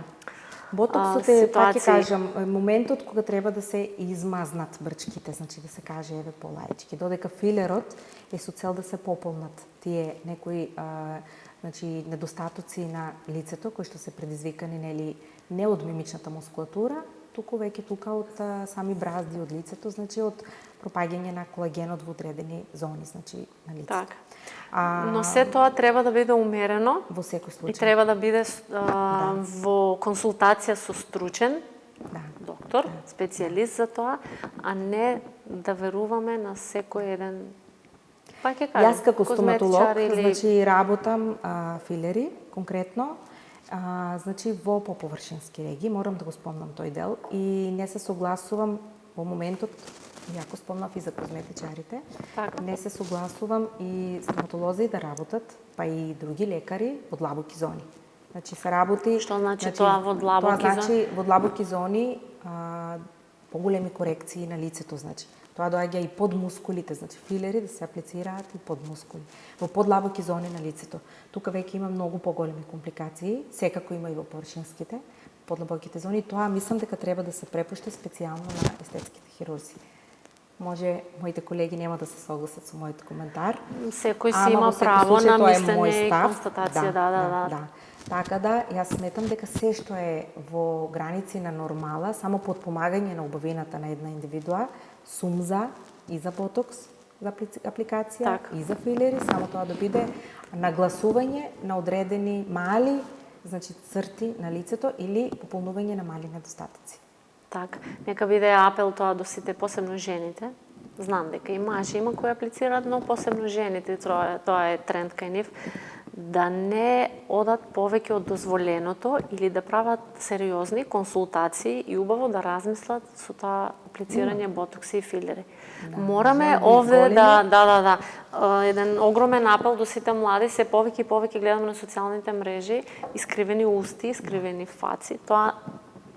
Ботоксот е, пак ќе кажам, моментот кога треба да се измазнат брчките, значи да се каже еве полајчки, додека филерот е со цел да се пополнат тие некои значи недостатоци на лицето кои што се предизвикани, нели, не од мимичната мускулатура, туку веќе тука од сами бразди од лицето, значи од пропаѓање на колагенот во одредени зони, значи на лицето. Така. Но се тоа треба да биде умерено во секој случај. И треба да биде во консултација со стручен доктор, специјалист за тоа, а не да веруваме на секој еден. Па ќе кажам, јас како стоматолог, значи работам филери конкретно, значи во поповршински реги, морам да го спомнам тој дел и не се согласувам во моментот. Јако спомнав и за козметичарите. Не се согласувам и стоматолози да работат, па и други лекари во длабоки зони. Значи се работи... Што значи тоа во длабоки зони? Тоа значи во длабоки зони по-големи корекции на лицето, значи. Тоа доаѓа и под мускулите, значи филери да се аплицираат и под мускули, во подлабоки зони на лицето. Тука веќе има многу поголеми компликации, секако има и во површинските, подлабоките зони. Тоа мислам дека треба да се препушти специјално на естетските хирурзи. Може моите колеги нема да се согласат со мојот коментар. Секој си има право на мислење и констатација, да. Така да, јас сметам дека се што е во граници на нормала, само подпомагање на убавината на една индивидуа, сумза и за ботокс, за апликација, и за филери, само тоа да биде нагласување на одредени мали, значи црти на лицето или пополнување на мали недостатоци. Так, нека биде апел тоа до сите, посебно жените. Знам дека и мажи има кои аплицираат, но посебно жените, тоа е тренд кај нив, да не одат повеќе од дозволеното или да прават сериозни консултации и убаво да размислат со тоа аплицирање ботокси и филери. Мораме овде еден огромен апел до сите млади, се повеќе и повеќе гледаме на социјалните мрежи, искривени усти, искривени фаци.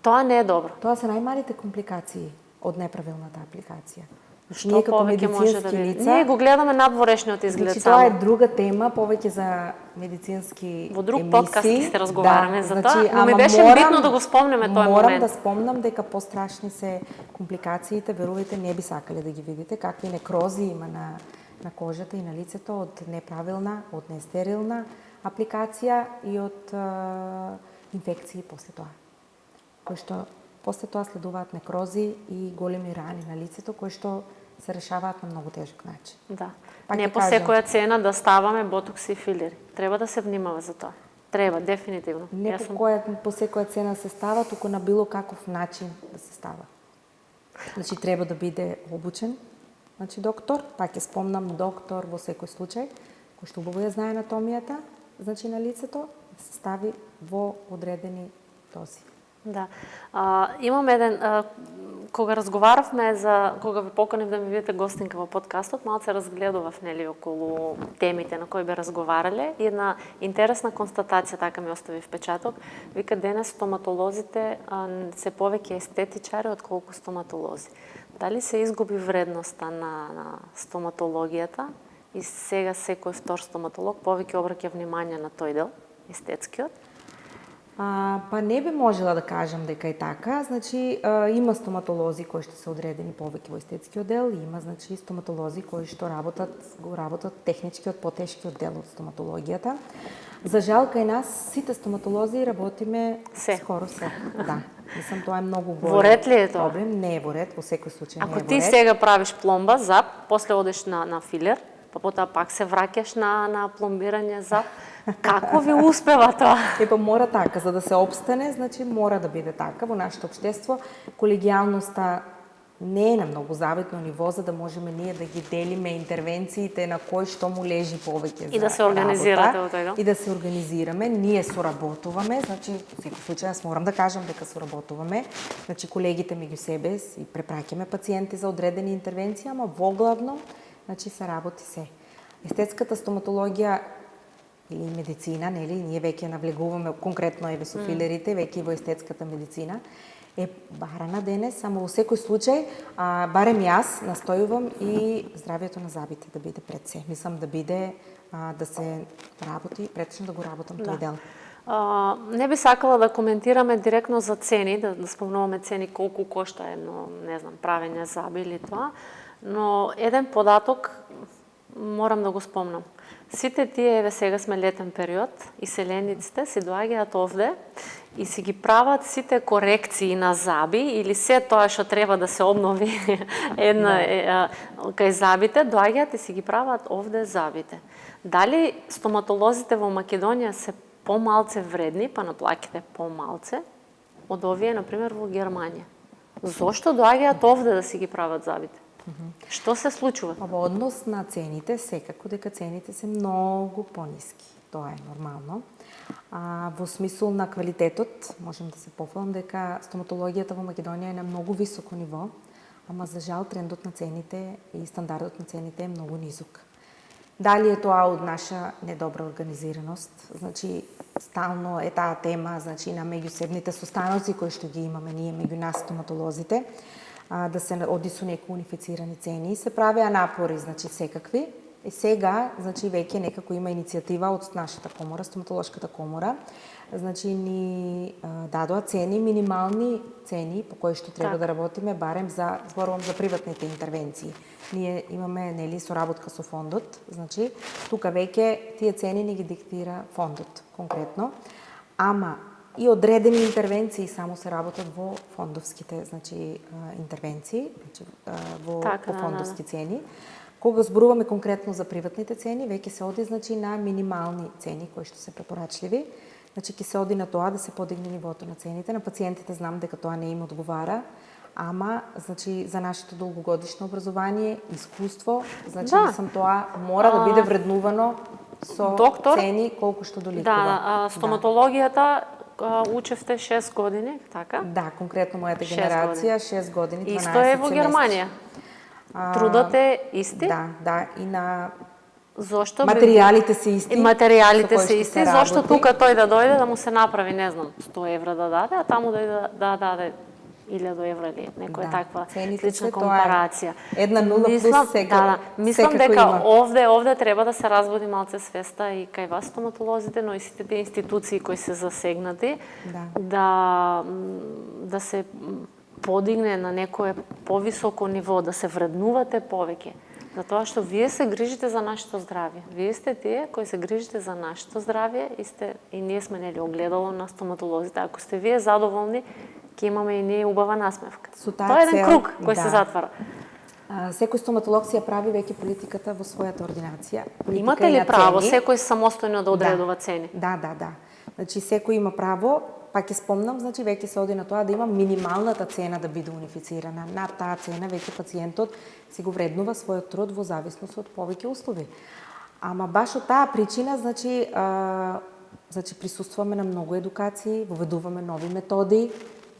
Тоа не е добро. Тоа се најмалите компликации од неправилната апликација. Што повеќе може да биде? Ние го гледаме надворешниот изглед само. Тоа е друга тема, повеќе за медицински во друг емисии. подкаст ќе разговараме за тоа, но ми беше битно да го спомнеме тој момент. Морам да спомнам дека пострашни се компликациите, верувајте, не би сакале да ги видите, какви некрози има на кожата и на лицето од неправилна, од нестерилна апликација и од инфекции после тоа. Кои што после тоа следуваат некрози и големи рани на лицето, кои што се решаваат на многу тежок начин. Да. Не по секоја цена да ставаме ботокси и филери. Треба да се внимава за тоа. Треба, дефинитивно. Не по секоја цена се става, туку на било каков начин да се става. Значи, треба да биде обучен, значи доктор, пак ќе спомнам доктор во секој случај, кој што убаво ја знае анатомијата, значи на лицето, да се стави во одредени дози. Да. Имам еден, кога разговаравме кога ве поканив да ми бидете гостинка во подкастот, малце разгледував нели околу темите на кои бе разговарале и една интересна констатација така ми остави впечаток. Вика, денес стоматолозите се повеќе естетичари отколку стоматолози. Дали се изгуби вредноста на стоматологијата и сега секој втор стоматолог повеќе обраќа внимание на тој дел, естетскиот? Па не би можела да кажам дека е така. Значи, има стоматолози кои што се одредени повеќе во естетскиот дел, и има значи стоматолози кои што работат техничкиот, потешкиот дел од стоматологијата. За жал кај нас сите стоматолози работиме скоро се. Да. Мислам, тоа е многу голем. Во ред ли е тоа? Проблем не е во ред, во секој случај не е во ред. Ако ти сега правиш пломба, зап, после одеш на филер, па потоа пак се враќаш на пломбирање зап. Како ви успева тоа? Епа мора така, за да се опстане, значи мора да биде така во нашето општество. Колегијалноста не е на многу заветно ниво, за да можеме ние да ги делиме интервенциите на кој што му лежи повеќе за и да се организирате работа, во тој дел. И да се организираме, ние соработуваме, значи во секој случај јас морам да кажам дека соработуваме. Значи колегите меѓу себе си препраќаме пациенти за одредени интервенции, ама воглавно значи се работи се. Естетската стоматологија или медицина, нели, ние веќе навлегуваме конкретно еве со филерите, веќе во естетската медицина, е барана денес, само во секој случај, барем јас настојувам и здравието на забите да биде пред се. Мислам да биде, да се работи, претечно да го работам тој дел. Не би сакала да коментираме директно за цени, да спомнуваме цени колку кошта едно, не знам, правење заби или тоа, но еден податок морам да го спомнам. Сите тие, еве сега сме летен период, и селениците си доаѓаат овде и си ги прават сите корекции на заби или се тоа што треба да се обнови кај забите, доаѓаат и си ги прават овде забите. Дали стоматолозите во Македонија се помалце вредни, па наплаките помалце од овие, например, во Германија? Зошто доаѓаат овде да си ги прават забите? Што се случува? Во однос на цените, секако дека цените се многу пониски. Тоа е нормално. Во смисол на квалитетот, можем да се пофалам дека стоматологијата во Македонија е на многу високо ниво, ама за жал трендот на цените и стандардот на цените е многу низок. Дали е тоа од наша недобра организираност? Значи, стално е таа тема, значи, на меѓусебните состаноци кои што ги имаме ние меѓу нас стоматолозите. да се оди со некои унифицирани цени и се правеа напори, значи секакви. И сега, значи веќе некако има иницијатива од нашата комора, стоматолошката комора, значи ни дадоа цени, минимални цени по кои што треба да работиме, барем зборувам за приватните интервенции. Ние имаме нели соработка со фондот, значи тука веќе тие цени ни ги диктира фондот конкретно, ама и одредени интервенции само се работат во фондовските, значи интервенции, значи во фондовски цени. Кога зборуваме конкретно за приватните цени, веќе се оди значи на минимални цени кои што се препорачливи. Значи ќе се оди на тоа да се подигне нивото на цените. На пациентите знам дека тоа не им одговара, ама значи за нашето долгогодишно образование, искуство, значи мислам тоа мора да биде вреднувано со цени колку што доликува. Стоматологијата учевте 6 години, така? Да, конкретно мојата генерација 6 години, 12 семестри. Исто е во Германија. Трудот е исти? Да, и на Зошто материјалите се исти. Материјалите се исти, зошто тука тој да дојде да му се направи, не знам, 100 евра да даде, а таму да даде 1000 евра или некоја таква слична компарација. Една нула плюс сега. Мислам дека овде треба да се разбуди малце свеста и кај вас стоматолозите, но и сите тие институции кои се засегнати, да се подигне на некое повисоко ниво, да се вреднувате повеќе. Затоа што вие се грижите за нашето здравје. Вие сте тие кои се грижите за нашето здравје и ние сме нели огледало на стоматолозите. Ако сте вие задоволни, ќе имаме и ние убава насмевка. Тоа е еден круг кој се затвара. Секој стоматолог си ја прави веќе политиката во својата ординација. Имате ли право секој самостојно да одредува цени? Да. Значи секој има право. Пак ќе спомнам, значи веќе се оди на тоа да има минималната цена да биде унифицирана. На таа цена веќе пациентот си го вреднува својот труд во зависност од повеќе услови. Ама баш од таа причина, значи присуствуваме на многу едукации, воведуваме нови методи,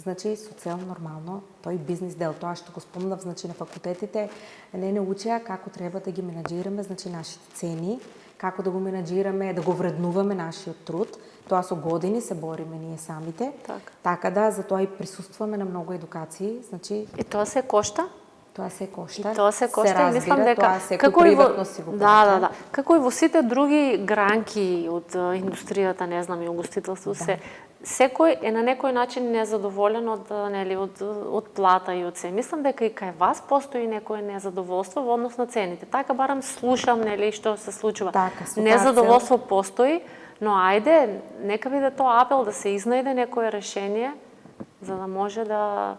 значи со цел нормално тој бизнис дел. Тоа што го спомнав, значи на факултетите не учеа како треба да ги менаџираме, значи нашите цени, како да го менаџираме, да го вреднуваме нашиот труд. Тоа со години се бориме ние самите. Така да, затоа и присуствуваме на многу едукации, значи и тоа се кошта? Тоа се кошта. И мислам дека како приватно си го плаќа. Како и во сите други гранки од индустријата, не знам, и угостителство секој е на некој начин незадоволен од плата и од се. Мислам дека и кај вас постои некое незадоволство во однос на цените. Така барам слушам што се случува. Незадоволство постои, но ајде, нека биде тоа апел да се изнајде некое решение за да може да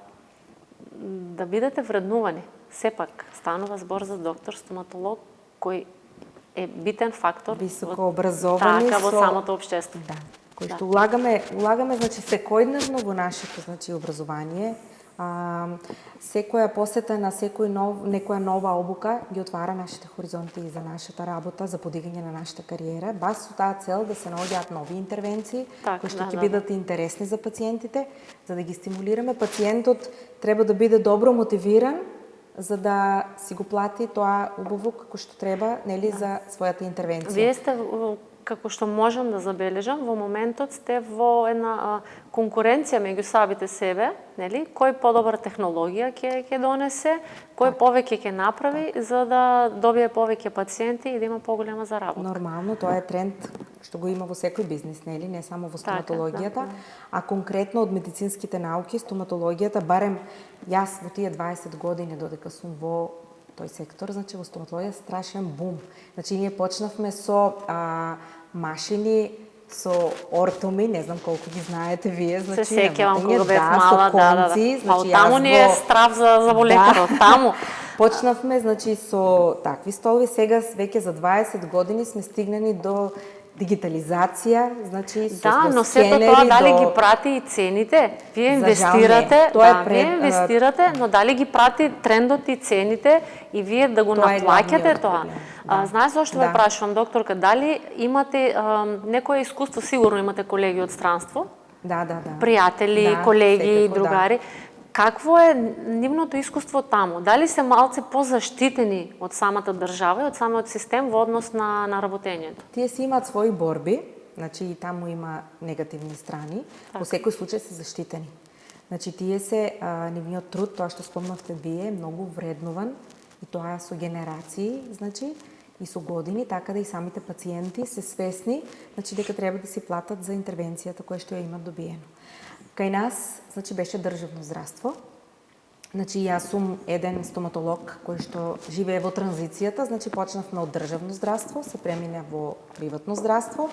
бидете вреднувани. Сепак станува збор за доктор стоматолог кој е битен фактор во самото општество. Кој што улагаме значи секојдневно во нашето значи образование. Секоја посета на некоја нова обука ги отвара нашите хоризонти и за нашата работа, за подигање на нашата кариера, баш со таа цел да се наоѓаат нови интервенции кои што ќе бидат интересни за пациентите, за да ги стимулираме. Пациентот треба да биде добро мотивиран за да си го плати тоа убаво како што треба, нели, за својата интервенција. Вие сте, како што можам да забележам, во моментот сте во една конкуренција меѓу самите себе, нели? Кој подобра технологија ќе донесе, кој повеќе ќе направи за да добие повеќе пациенти и да има поголема заработка. Нормално, тоа е тренд што го има во секој бизнис, нели? Не само во стоматологијата, а конкретно од медицинските науки, стоматологијата, барем јас во тие 20 години додека сум во тој сектор, значи во стоматологија страшен бум. Значи ние почнавме со машини, со ортоми, не знам колку ги знаете вие, значи се сеќавам кога бев мала, значи таму ни е страв за волекарот, таму. Почнавме значи со такви столови, сега веќе за 20 години сме стигнани до дигитализација, значи со скенери. Но сето тоа дали ги прати и цените? Вие инвестирате, но дали ги прати трендот и цените и вие да го наплаќате тоа? Знаеш зашто ве прашувам, докторка, дали имате некое искуство, сигурно имате колеги од странство? Пријатели, колеги, другари. Какво е нивното искуство таму? Дали се малце позаштитени од самата држава и од самиот систем во однос на работењето? Тие си имаат своји борби, значи и таму има негативни страни, во секој случај се заштитени. Значи тие се нивниот труд, тоа што спомнавте вие, е многу вреднован и тоа со генерации, значи и со години, така да и самите пациенти се свесни, значи дека треба да си платат за интервенцијата која што ја имат добиено. Кај нас, значи беше државно здравство. Значи јас сум еден стоматолог кој што живее во транзицијата, значи почнавме од државно здравство, се премине во приватно здравство,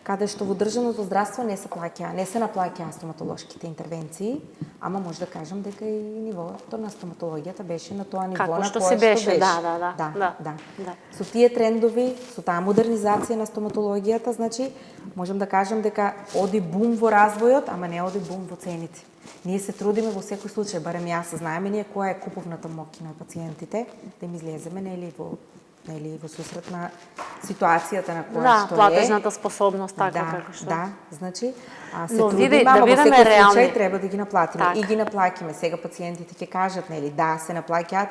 каде што во државното здравство не се наплаќаа стоматолошките интервенции, ама може да кажам дека и нивото на стоматологијата беше на тоа ниво како на што кое си беше. што беше. Да. Со тие трендови, со таа модернизација на стоматологијата, значи можам да кажам дека оди бум во развојот, ама не оди бум во цените. Ние се трудиме во секој случај, барем јас, знаеме ние која е куповната моќ на пациентите, да им излеземе во сусрет на ситуацијата на која што е. Да, платежната способност, така како што. Да, значи, се Но трудиме, ама во секој реални. случај треба да ги наплатиме. Так. И ги наплаќаме. Сега пациентите ќе кажат, да, се наплаќаат.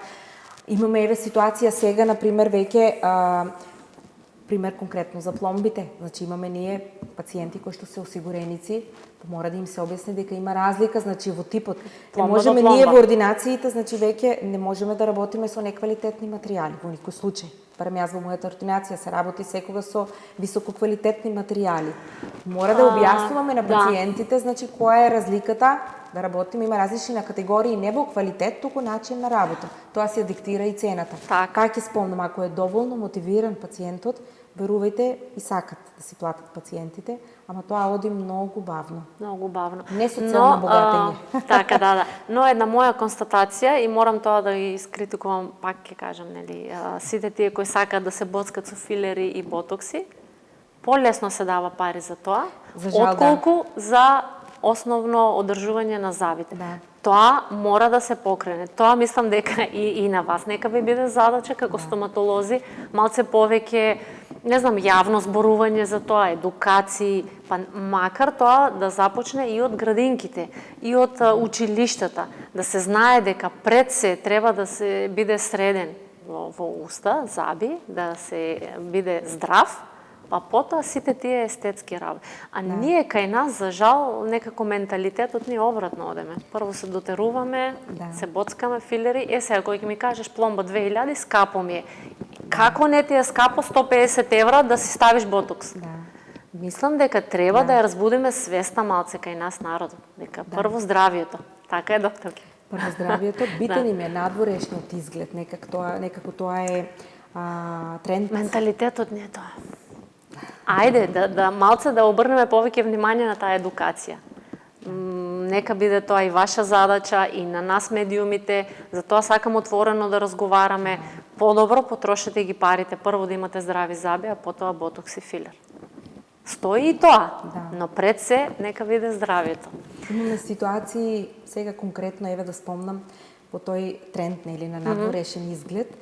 Имаме ситуација сега, например, веќе пример конкретно за пломбите. Значи имаме ние пациенти кои што се осигуреници, мора да им се објасни дека има разлика, значи во типот. Не можеме ние во ординациите, значи веќе не можеме да работиме со неквалитетни материјали во никој случај. Барем јас во мојата ординација се работи секога со висококвалитетни материјали. Мора да објаснуваме на пациентите, значи која е разликата да работиме, има различни на категории не во квалитет, туку начин на работа. Тоа се диктира и цената. Како ќе спомнам, ако е доволно мотивиран пациентот, верувајте и сакат да си платат пациентите, ама тоа оди многу бавно. Многу бавно. Не со цел на богатење. Така, да. Но една моја констатација и морам тоа да ги искритикувам, пак ќе кажам, сите тие кои сакаат да се боцкат со филери и ботокси, полесно се дава пари за тоа, отколку за основно одржување на завите. Да. Тоа мора да се покрене. Тоа мислам дека и на вас нека ви биде задача како стоматолози, малце повеќе, не знам, јавно зборување за тоа, едукации, па макар тоа да започне и од градинките, и од училиштата, да се знае дека пред се треба да се биде среден во уста, заби, да се биде здрав, па потоа сите тие естетски работи. А ние кај нас, за жал, некако менталитетот ни обратно одеме. Прво се дотеруваме, се боцкаме филери, сега кој ќе ми кажеш пломба 2000, скапо ми е. Како не ти е скапо 150 евра да си ставиш ботокс? Мислам дека треба да ја разбудиме свеста малце кај нас народот. Дека прво здравието. Така е, докторки. Прво здравието, битен им е надворешниот изглед, некако тоа е тренд. Менталитетот не е тоа. Ајде, да малце да обрнеме повеќе внимание на таа едукација. Нека биде тоа и ваша задача, и на нас медиумите, затоа сакам отворено да разговараме. Подобро потрошете ги парите, прво да имате здрави заби, а потоа ботокс и филер. Стои и тоа, но пред се нека биде здравието. Имаме ситуации, сега конкретно, да спомнам, по тој тренд, на надворешен изглед.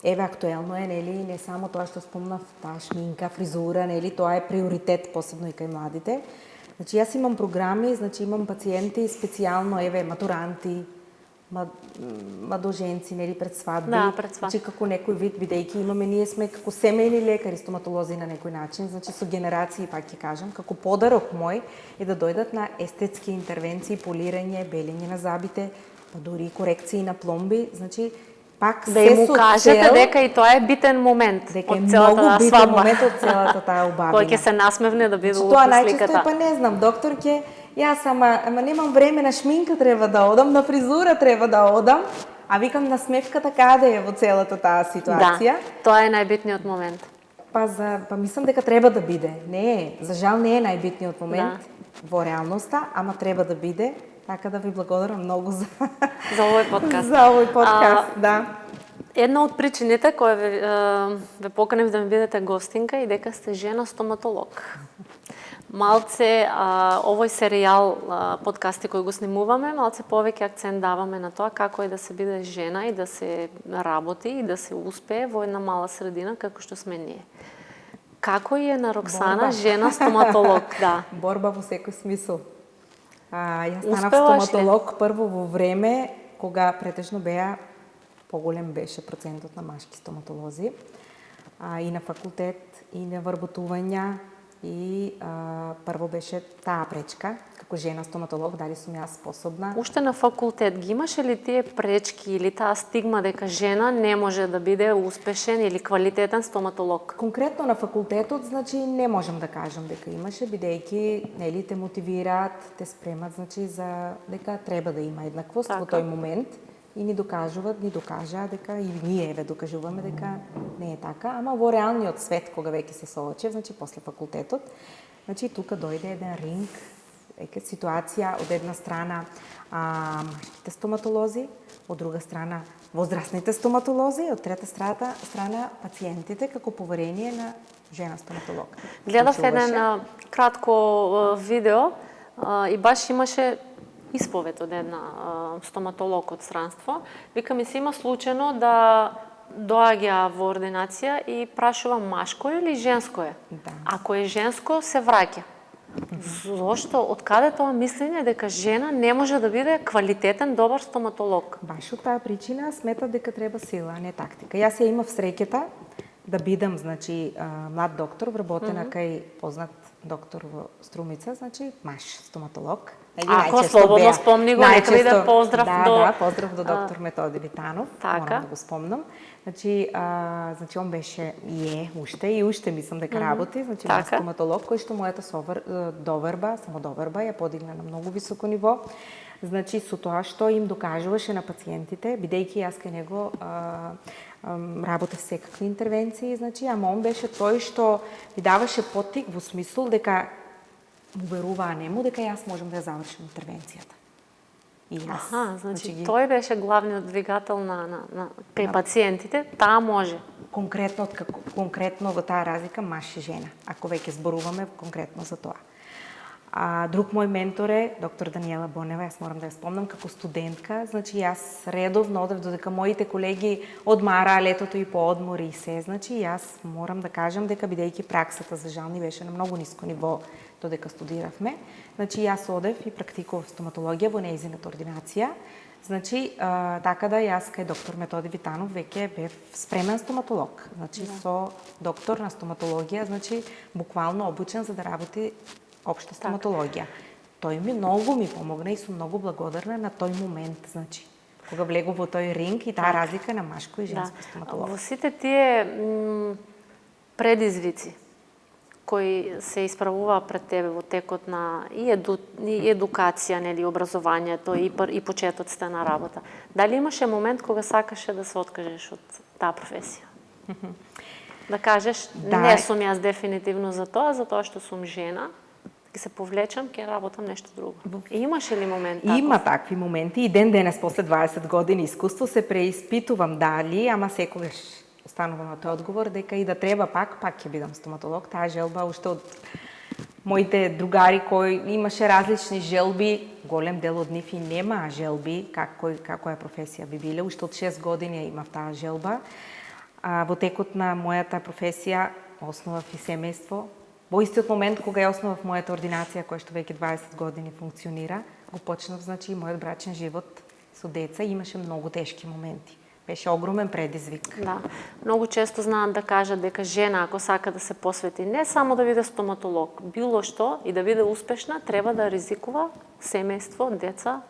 Актуелно е, не само тоа што спомнав, таа шминка, фризура, тоа е приоритет, посебно и кај младите. Значи, јас имам програми, значи имам пациенти специјално, матуранти, младоженци, пред свадби. Да, пред свадби. Значи, како некој вид, бидејќи ние сме како семејни лекари, стоматолози на некој начин, значи со генерации, пак ќе кажам, како подарок мој е да дојдат на естетски интервенции, полирање, белење на забите, па дури и корекции на пломби, значи пак да им кажете дека и тоа е битен момент од целата свадба. Битен момент од целата таа убавина. Кој ќе се насмевне да биде тоа најчесто па не знам, докторке, јас ама немам време, на шминка треба да одам, на фризура треба да одам, а викам насмевката каде е во целата таа ситуација? Да, тоа е најбитниот момент. Па мислам дека треба да биде. За жал не е најбитниот момент во реалноста, ама треба да биде. Така да ви благодарам многу за овој подкаст. За овој подкаст, да. Една од причините која ве поканев да ми бидете гостинка и дека сте жена стоматолог. Малце овој серијал подкасти кој го снимуваме, малце повеќе акцент даваме на тоа како е да се биде жена и да се работи и да се успее во една мала средина како што сме ние. Како е на Роксана жена стоматолог? Да. Борба во секој смисол. Јас станав стоматолог прво во време кога претежно поголем беше процентот на машки стоматолози. И на факултет, и на вработувања, и прво беше таа пречка, како жена стоматолог, дали сум јас способна. Уште на факултет ги имаше ли тие пречки или таа стигма дека жена не може да биде успешен или квалитетен стоматолог? Конкретно на факултетот, значи не можам да кажам дека имаше, бидејќи нели те мотивираат, те спремат, значи за дека треба да има еднаквост во тој момент. И ни докажуваат, ни докажаа дека и ние ве докажуваме дека не е така, ама во реалниот свет кога веќе се соочев, значи после факултетот, значи тука дојде еден ринг, веќе ситуација од една страна машките стоматолози, од друга страна возрастните стоматолози, од трета страна пациентите како поверение на жена стоматолог. Гледав еден кратко видео и баш имаше исповед од една стоматолог од странство. Вика ми се има случајно да доаѓа во ординација и прашува машко или женско е. Да. Ако е женско, се враќа. Зошто? Од каде тоа мислење дека жена не може да биде квалитетен, добар стоматолог? Баш од таа причина сметат дека треба сила, а не тактика. Јас ја имав среќата да бидам, значи, млад доктор, вработена кај познат доктор во Струмица, значи, маш стоматолог. Ако слободно спомни го, нека биде поздрав Да, поздрав до доктор Методи Витанов, морам да го спомнам. Значи, он беше и уште мислам дека работи, значи стоматолог кој што мојата самодоверба ја подигна на многу високо ниво. Значи, со тоа што им докажуваше на пациентите, бидејќи јас кај него работев секакви интервенции, значи, ама он беше тој што ми даваше поттик во смисол дека му веруваа нему дека јас можам да ја завршам интервенцијата. И јас, значи тој беше главниот двигател кај пациентите, таа може. Конкретно во таа разлика маж и жена, ако веќе зборуваме конкретно за тоа. Друг мој ментор е доктор Даниела Бонева, јас морам да ја спомнам како студентка, значи јас редовно одев додека моите колеги одмараа летото и по одмори и се, значи јас морам да кажам дека бидејќи праксата за жал ни беше на многу ниско ниво додека студиравме, значи јас одев и практикував стоматологија во нејзината ординација. Значи, така да јас кај доктор Методи Витанов веќе бев спремен стоматолог. Значи, со доктор на стоматологија, значи, буквално обучен за да работи општа стоматологија. Тој многу ми помогна и сум многу благодарна на тој момент, значи, кога влегов во тој ринг и таа разлика на машко и женско стоматолог. Во сите тие предизвици кои се исправува пред тебе во текот на и едукација, нели, образованието и почетоците на работа. Дали имаше момент кога сакаше да се откажеш од таа професија? Да кажеш, не сум јас дефинитивно за тоа што сум жена, ќе се повлечам, ќе работам нешто друго. Имаше ли момент таков? Има такви моменти и ден денес после 20 години искуство се преиспитувам дали, ама секогаш останувам на тој одговор дека и да треба пак ќе бидам стоматолог. Таа желба уште од моите другари кои имаше различни желби, голем дел од нив и нема желби како е професија би биле. Уште од 6 години имав таа желба. Во текот на мојата професија основав и семејство. Во истиот момент кога ја основав мојата ординација, која што веќе 20 години функционира, го почнав, значи, мојот брачен живот со деца и имаше многу тешки моменти. Беше огромен предизвик. Да. Многу често знаат да кажат дека жена, ако сака да се посвети не само да биде стоматолог, било што и да биде успешна, треба да ризикува семејство, деца,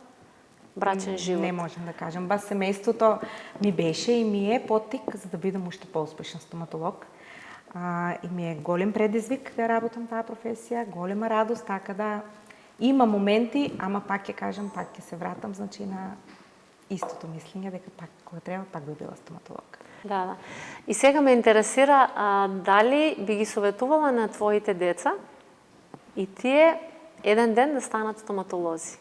брачен живот. Не можам да кажам. Бас семејството ми беше и ми е поттик за да бидам уште по-успешен стоматолог. И ми е голем предизвик да работам таа професија, голема радост, така да има моменти, ама пак ќе кажам, пак ќе се вратам, значи на истото мислење дека пак кога треба пак би била стоматолог. Да. И сега ме интересира дали би ги советувала на твоите деца и тие еден ден да станат стоматолози?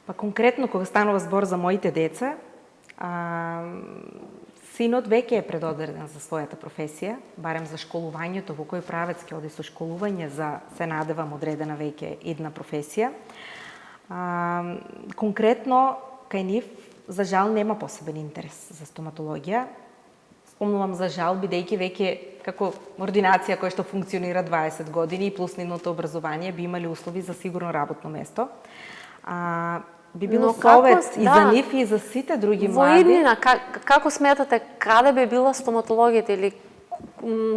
Па конкретно кога станува збор за моите деца, синот веќе е предодреден за својата професија, барем за школувањето во кој правец ќе оди со школување за, се надевам, одредена веќе идна професија. Конкретно кај нив, за жал, нема посебен интерес за стоматологија. Спомнувам за жал, бидејќи веќе како ординација која што функционира 20 години и плюс нивното образование би имали услови за сигурно работно место. Би било совет и за нив и за сите други млади. Во иднина, како сметате, каде би била стоматологијата или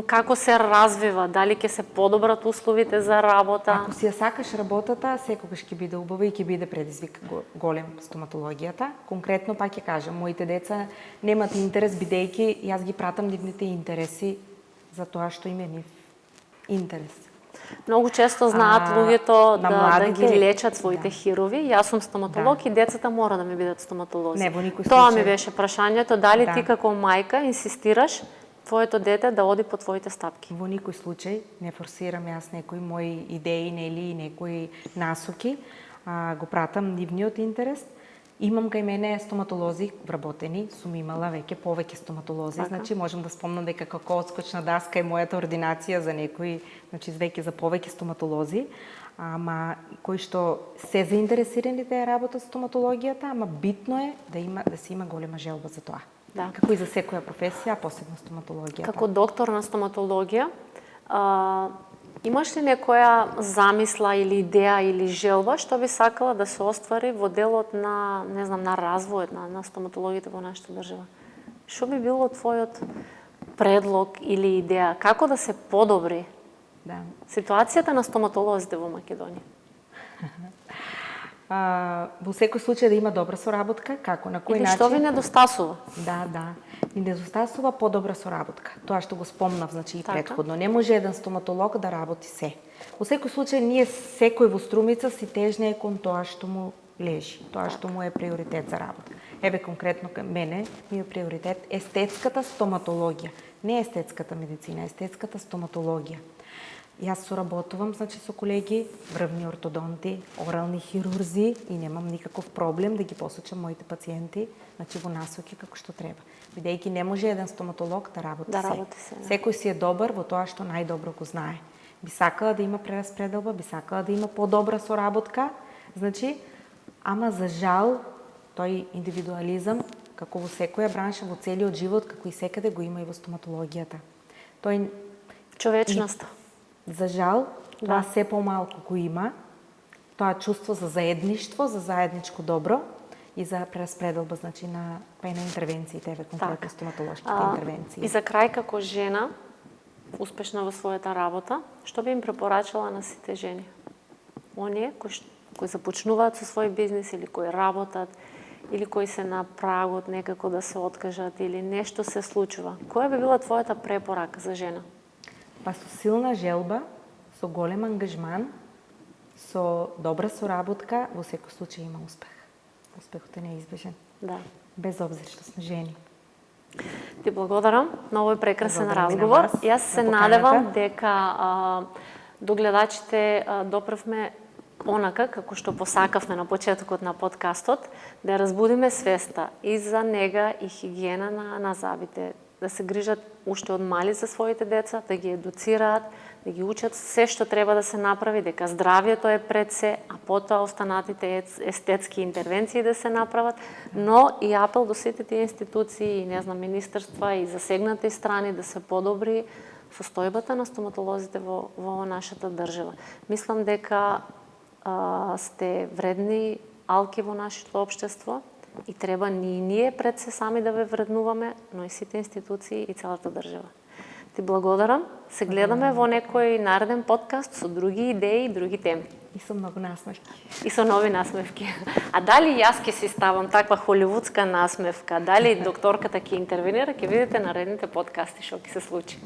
како се развива, дали ќе се подобрат условите за работа? Ако си ја сакаш работата, секогаш ќе биде убава и ќе биде предизвик голем стоматологијата. Конкретно пак ќе кажам, моите деца немат интерес, бидејќи јас ги пратам нивните интереси за тоа што им е нив интерес. Многу често знаат луѓето да ги лечат своите да. хирови. Јас сум стоматолог и децата мора да ми бидат стоматолози. Не, во никој Тоа случај. ми беше прашањето, дали ти како мајка инсистираш твоето дете да оди по твоите стапки? Во никој случај не форсирам јас некои мои идеи, нели, некои насоки, го пратам нивниот интерес. Имам кај мене стоматолози вработени, сум имала веќе повеќе стоматолози, значи можам да спомнам дека како одскочна даска е мојата ординација за некои, значи веќе за повеќе стоматолози, ама кои што се заинтересирани да ја работат стоматологијата, ама битно е да се има голема желба за тоа. Да. Како и за секоја професија, посебно стоматологијата. Како доктор на стоматологија, имаш ли некоја замисла или идеја или желба што би сакала да се оствари во делот на, не знам, на развојот на стоматологите во нашата држава? Што би било твојот предлог или идеја? Како да се подобри ситуацијата на стоматолозите во Македонија? Во секој случај да има добра соработка, како, на кој начин? Или што ви недостасува? Да. Ни недостасува подобра соработка. Тоа што го спомнав, значи и претходно. Не може еден стоматолог да работи се. Во секој случај, ние секој во струмица си тежне кон тоа што му лежи, тоа што му е приоритет за работа. Еве конкретно кај мене ми е приоритет естетската стоматологија. Не естетската медицина, естетската стоматологија. Јас соработувам, значи, со колеги, врвни ортодонти, орални хирурзи и немам никаков проблем да ги посочам моите пациенти, значи, во насоки како што треба. Бидејќи не може еден стоматолог да работи се. Секој си е добар во тоа што најдобро го знае. Би сакала да има прераспределба, би сакала да има подобра соработка, значи, ама за жал, тој индивидуализам, како во секоја бранша, во целиот живот, како и секаде го има и во стоматологијата. Тој човечноста. За жал, тоа се помалку го има, тоа чувство за заедништво, за заедничко добро и за прераспределба, значи, на интервенциите, конкретно стоматолошките интервенции. И за крај, како жена, успешна во својата работа, што би им препорачала на сите жени? Оние кои започнуваат со свој бизнис или кои работат, или кои се на прагот некако да се откажат или нешто се случува. Која би била твојата препорака за жена? Па со силна желба, со голем ангажман, со добра соработка, во секој случај има успех. Успехот е неизбежен. Да. Без обзир што сме жени. Ти благодарам на овој прекрасен разговор. Јас се надевам дека до гледачите допревме онака како што посакавме на почетокот на подкастот, да разбудиме свеста и за нега и хигиена на забите, да се грижат уште од мали за своите деца, да ги едуцираат, да ги учат се што треба да се направи, дека здравјето е пред се, а потоа останатите естетски интервенции да се направат, но и апел до сите тие институции, не знам, министерства и засегнати страни да се подобри состојбата на стоматолозите во нашата држава. Мислам дека сте вредни алки во нашето општество и треба ние пред се сами да ве вреднуваме, но и сите институции и целата држава. Ти благодарам. Се гледаме во некој нареден подкаст со други идеи и други теми. И со многу насмевки. И со нови насмевки. А дали јас ќе си ставам таква холивудска насмевка, дали докторката ќе интервенира, ќе видите наредните подкасти што ќе се случи.